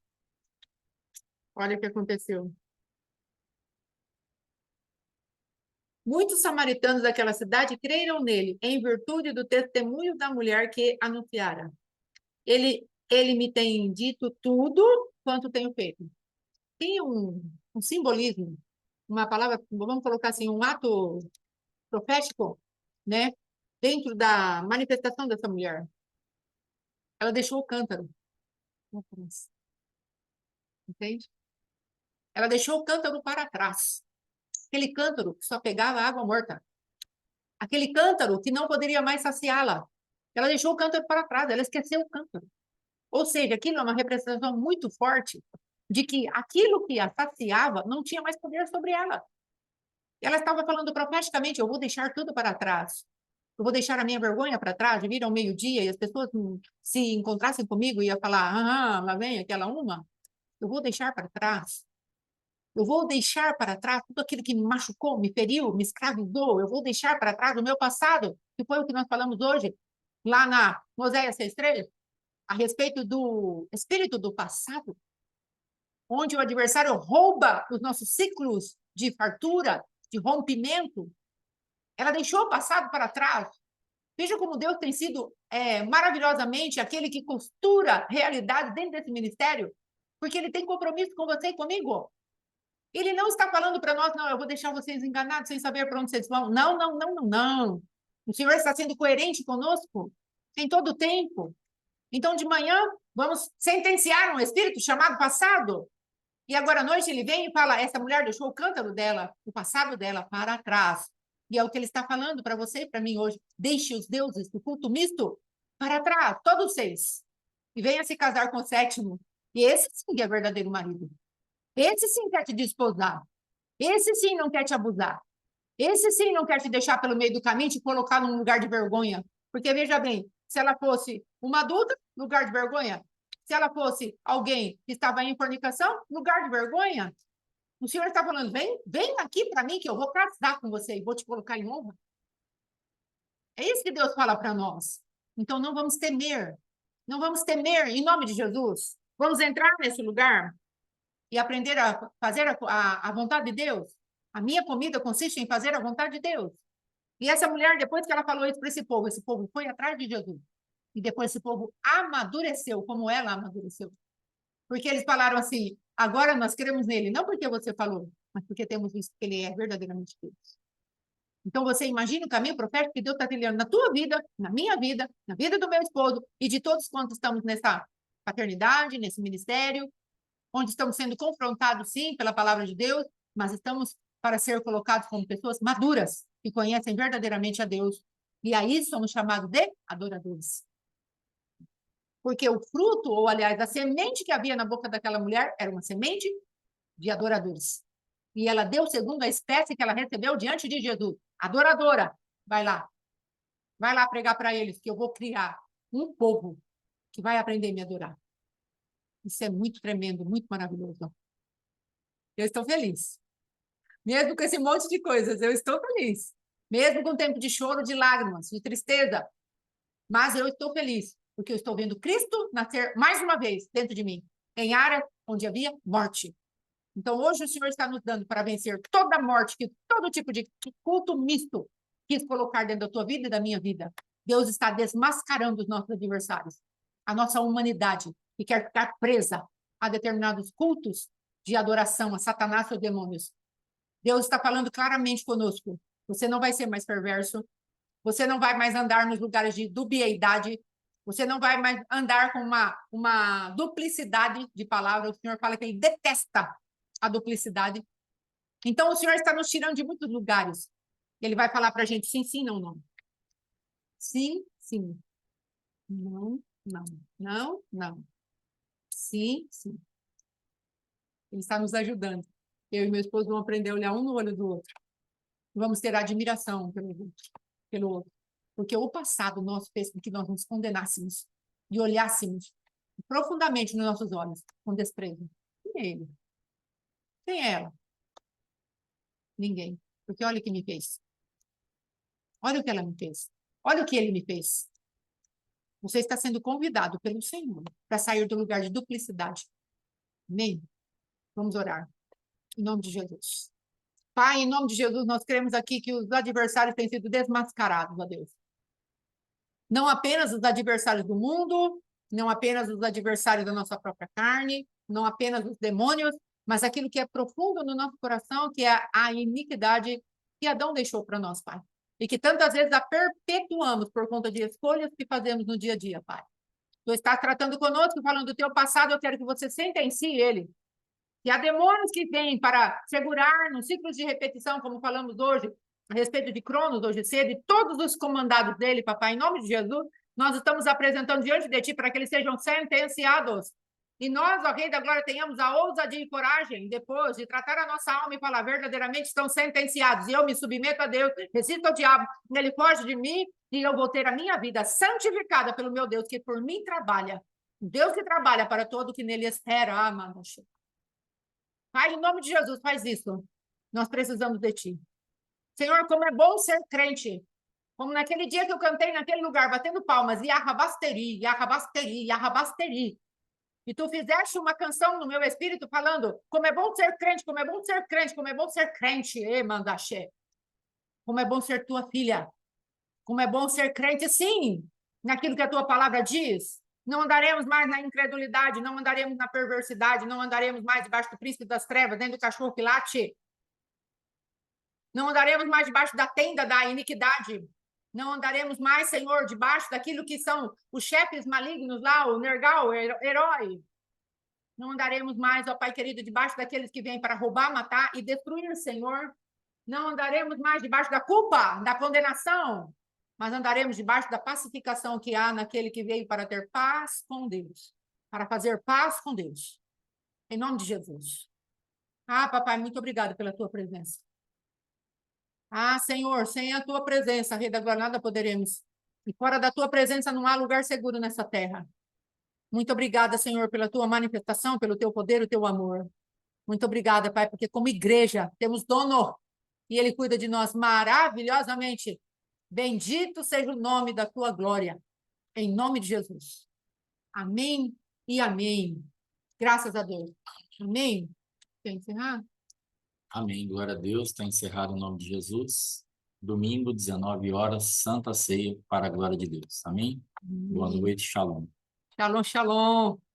Olha o que aconteceu. Muitos samaritanos daquela cidade creram nele, em virtude do testemunho da mulher que anunciara. Ele me tem dito tudo quanto tenho feito. Tem um simbolismo, uma palavra, vamos colocar assim, um ato profético, né? Dentro da manifestação dessa mulher. Ela deixou o cântaro. Entende? Ela deixou o cântaro para trás. Aquele cântaro que só pegava água morta. Aquele cântaro que não poderia mais saciá-la. Ela deixou o cântaro para trás, ela esqueceu o cântaro. Ou seja, aquilo é uma representação muito forte de que aquilo que a saciava não tinha mais poder sobre ela. Ela estava falando profeticamente, eu vou deixar tudo para trás. Eu vou deixar a minha vergonha para trás, de vir ao meio-dia e as pessoas se encontrassem comigo e ia falar, lá vem aquela uma. Eu vou deixar para trás. Eu vou deixar para trás tudo aquilo que me machucou, me feriu, me escravizou. Eu vou deixar para trás o meu passado, que foi o que nós falamos hoje, lá na Oséias 6:3, a respeito do espírito do passado, onde o adversário rouba os nossos ciclos de fartura, de rompimento. Ela deixou o passado para trás. Veja como Deus tem sido maravilhosamente aquele que costura realidade dentro desse ministério, porque ele tem compromisso com você e comigo. Ele não está falando para nós, não, eu vou deixar vocês enganados sem saber para onde vocês vão. Não, não, não, não, não. O Senhor está sendo coerente conosco em todo o tempo. Então, de manhã, vamos sentenciar um espírito chamado passado. E agora à noite ele vem e fala, essa mulher deixou o cântaro dela, o passado dela, para trás. E é o que ele está falando para você e para mim hoje. Deixe os deuses do culto misto para trás, todos vocês. E venha se casar com o sétimo. E esse sim que é verdadeiro marido. Esse sim quer te desposar. Esse sim não quer te abusar. Esse sim não quer te deixar pelo meio do caminho, te colocar num lugar de vergonha. Porque, veja bem, se ela fosse uma adulta, lugar de vergonha. Se ela fosse alguém que estava em fornicação, lugar de vergonha. O Senhor está falando, vem aqui para mim que eu vou casar com você e vou te colocar em honra. É isso que Deus fala para nós. Então, não vamos temer. Não vamos temer em nome de Jesus. Vamos entrar nesse lugar e aprender a fazer a vontade de Deus. A minha comida consiste em fazer a vontade de Deus. E essa mulher, depois que ela falou isso para esse povo foi atrás de Jesus. E depois esse povo amadureceu, como ela amadureceu. Porque eles falaram assim, agora nós cremos nele, não porque você falou, mas porque temos visto que ele é verdadeiramente Deus. Então você imagina o caminho profético que Deus está trilhando na tua vida, na minha vida, na vida do meu esposo e de todos quantos estamos nessa paternidade, nesse ministério, onde estamos sendo confrontados, sim, pela palavra de Deus, mas estamos para ser colocados como pessoas maduras, que conhecem verdadeiramente a Deus E aí somos chamados de adoradores. Porque o fruto, ou aliás, a semente que havia na boca daquela mulher era uma semente de adoradores. E ela deu segundo a espécie que ela recebeu diante de Jesus. Adoradora, vai lá. Vai lá pregar para eles que eu vou criar um povo que vai aprender a me adorar. Isso é muito tremendo, muito maravilhoso. Eu estou feliz. Mesmo com esse monte de coisas, eu estou feliz. Mesmo com tempo de choro, de lágrimas, de tristeza. Mas eu estou feliz, porque eu estou vendo Cristo nascer mais uma vez dentro de mim, em áreas onde havia morte. Então, hoje o Senhor está nos dando para vencer toda a morte, que todo tipo de culto misto quis colocar dentro da tua vida e da minha vida. Deus está desmascarando os nossos adversários, a nossa humanidade, que quer ficar presa a determinados cultos de adoração a Satanás e aos demônios. Deus está falando claramente conosco. Você não vai ser mais perverso. Você não vai mais andar nos lugares de dubiedade. Você não vai mais andar com uma duplicidade de palavras. O Senhor fala que ele detesta a duplicidade. Então, o Senhor está nos tirando de muitos lugares. Ele vai falar para a gente sim, sim, não, não. Sim, sim. Não, não. Não, não. Sim, sim. Ele está nos ajudando. Eu e meu esposo vamos aprender a olhar um no olho do outro. Vamos ter admiração pelo outro. Porque o passado nosso fez com que nós nos condenássemos e olhássemos profundamente nos nossos olhos com desprezo. Quem é ele? Quem é ela? Ninguém. Porque olha o que me fez. Olha o que ela me fez. Olha o que ele me fez. Você está sendo convidado pelo Senhor para sair do lugar de duplicidade. Amém? Vamos orar. Em nome de Jesus. Pai, em nome de Jesus, nós cremos aqui que os adversários têm sido desmascarados, ó Deus. Não apenas os adversários do mundo, não apenas os adversários da nossa própria carne, não apenas os demônios, mas aquilo que é profundo no nosso coração, que é a iniquidade que Adão deixou para nós, Pai. E que tantas vezes a perpetuamos por conta de escolhas que fazemos no dia a dia, Pai. Tu estás tratando conosco, falando do teu passado, eu quero que você sentencie ele. E há demônios que vêm para segurar nos ciclos de repetição, como falamos hoje, a respeito de Cronos, hoje cedo, e todos os comandados dele, papai, em nome de Jesus, nós estamos apresentando diante de ti para que eles sejam sentenciados. E nós, ó Rei da Glória, tenhamos a ousadia e coragem, depois de tratar a nossa alma e falar verdadeiramente, estão sentenciados. E eu me submeto a Deus, resisto ao diabo, ele foge de mim, e eu vou ter a minha vida santificada pelo meu Deus, que por mim trabalha. Deus que trabalha para todo que nele espera. Amém. Pai, em nome de Jesus, faz isso. Nós precisamos de ti. Senhor, como é bom ser crente. Como naquele dia que eu cantei naquele lugar, batendo palmas, Yarrabasteri, Yarrabasteri, Yarrabasteri. E tu fizeste uma canção no meu espírito falando como é bom ser crente, como é bom ser crente, como é bom ser crente. E mandaxé. Como é bom ser tua filha. Como é bom ser crente, sim, naquilo que a tua palavra diz. Não andaremos mais na incredulidade, não andaremos na perversidade, não andaremos mais debaixo do príncipe das trevas, dentro do cachorro que late. Não andaremos mais debaixo da tenda da iniquidade. Não andaremos mais, Senhor, debaixo daquilo que são os chefes malignos lá, o Nergal, o herói. Não andaremos mais, ó Pai querido, debaixo daqueles que vêm para roubar, matar e destruir, Senhor. Não andaremos mais debaixo da culpa, da condenação, mas andaremos debaixo da pacificação que há naquele que veio para ter paz com Deus, para fazer paz com Deus. Em nome de Jesus. Ah, papai, muito obrigada pela tua presença. Ah, Senhor, sem a tua presença, Rei da Glória, nada poderemos. E fora da tua presença não há lugar seguro nessa terra. Muito obrigada, Senhor, pela tua manifestação, pelo teu poder, o teu amor. Muito obrigada, Pai, porque como igreja temos dono e ele cuida de nós maravilhosamente. Bendito seja o nome da tua glória, em nome de Jesus. Amém e amém. Graças a Deus. Amém. Quer encerrar? Amém. Glória a Deus. Está encerrado em nome de Jesus. Domingo, 19 horas, Santa Ceia para a glória de Deus. Amém? Boa noite. Shalom. Shalom, shalom.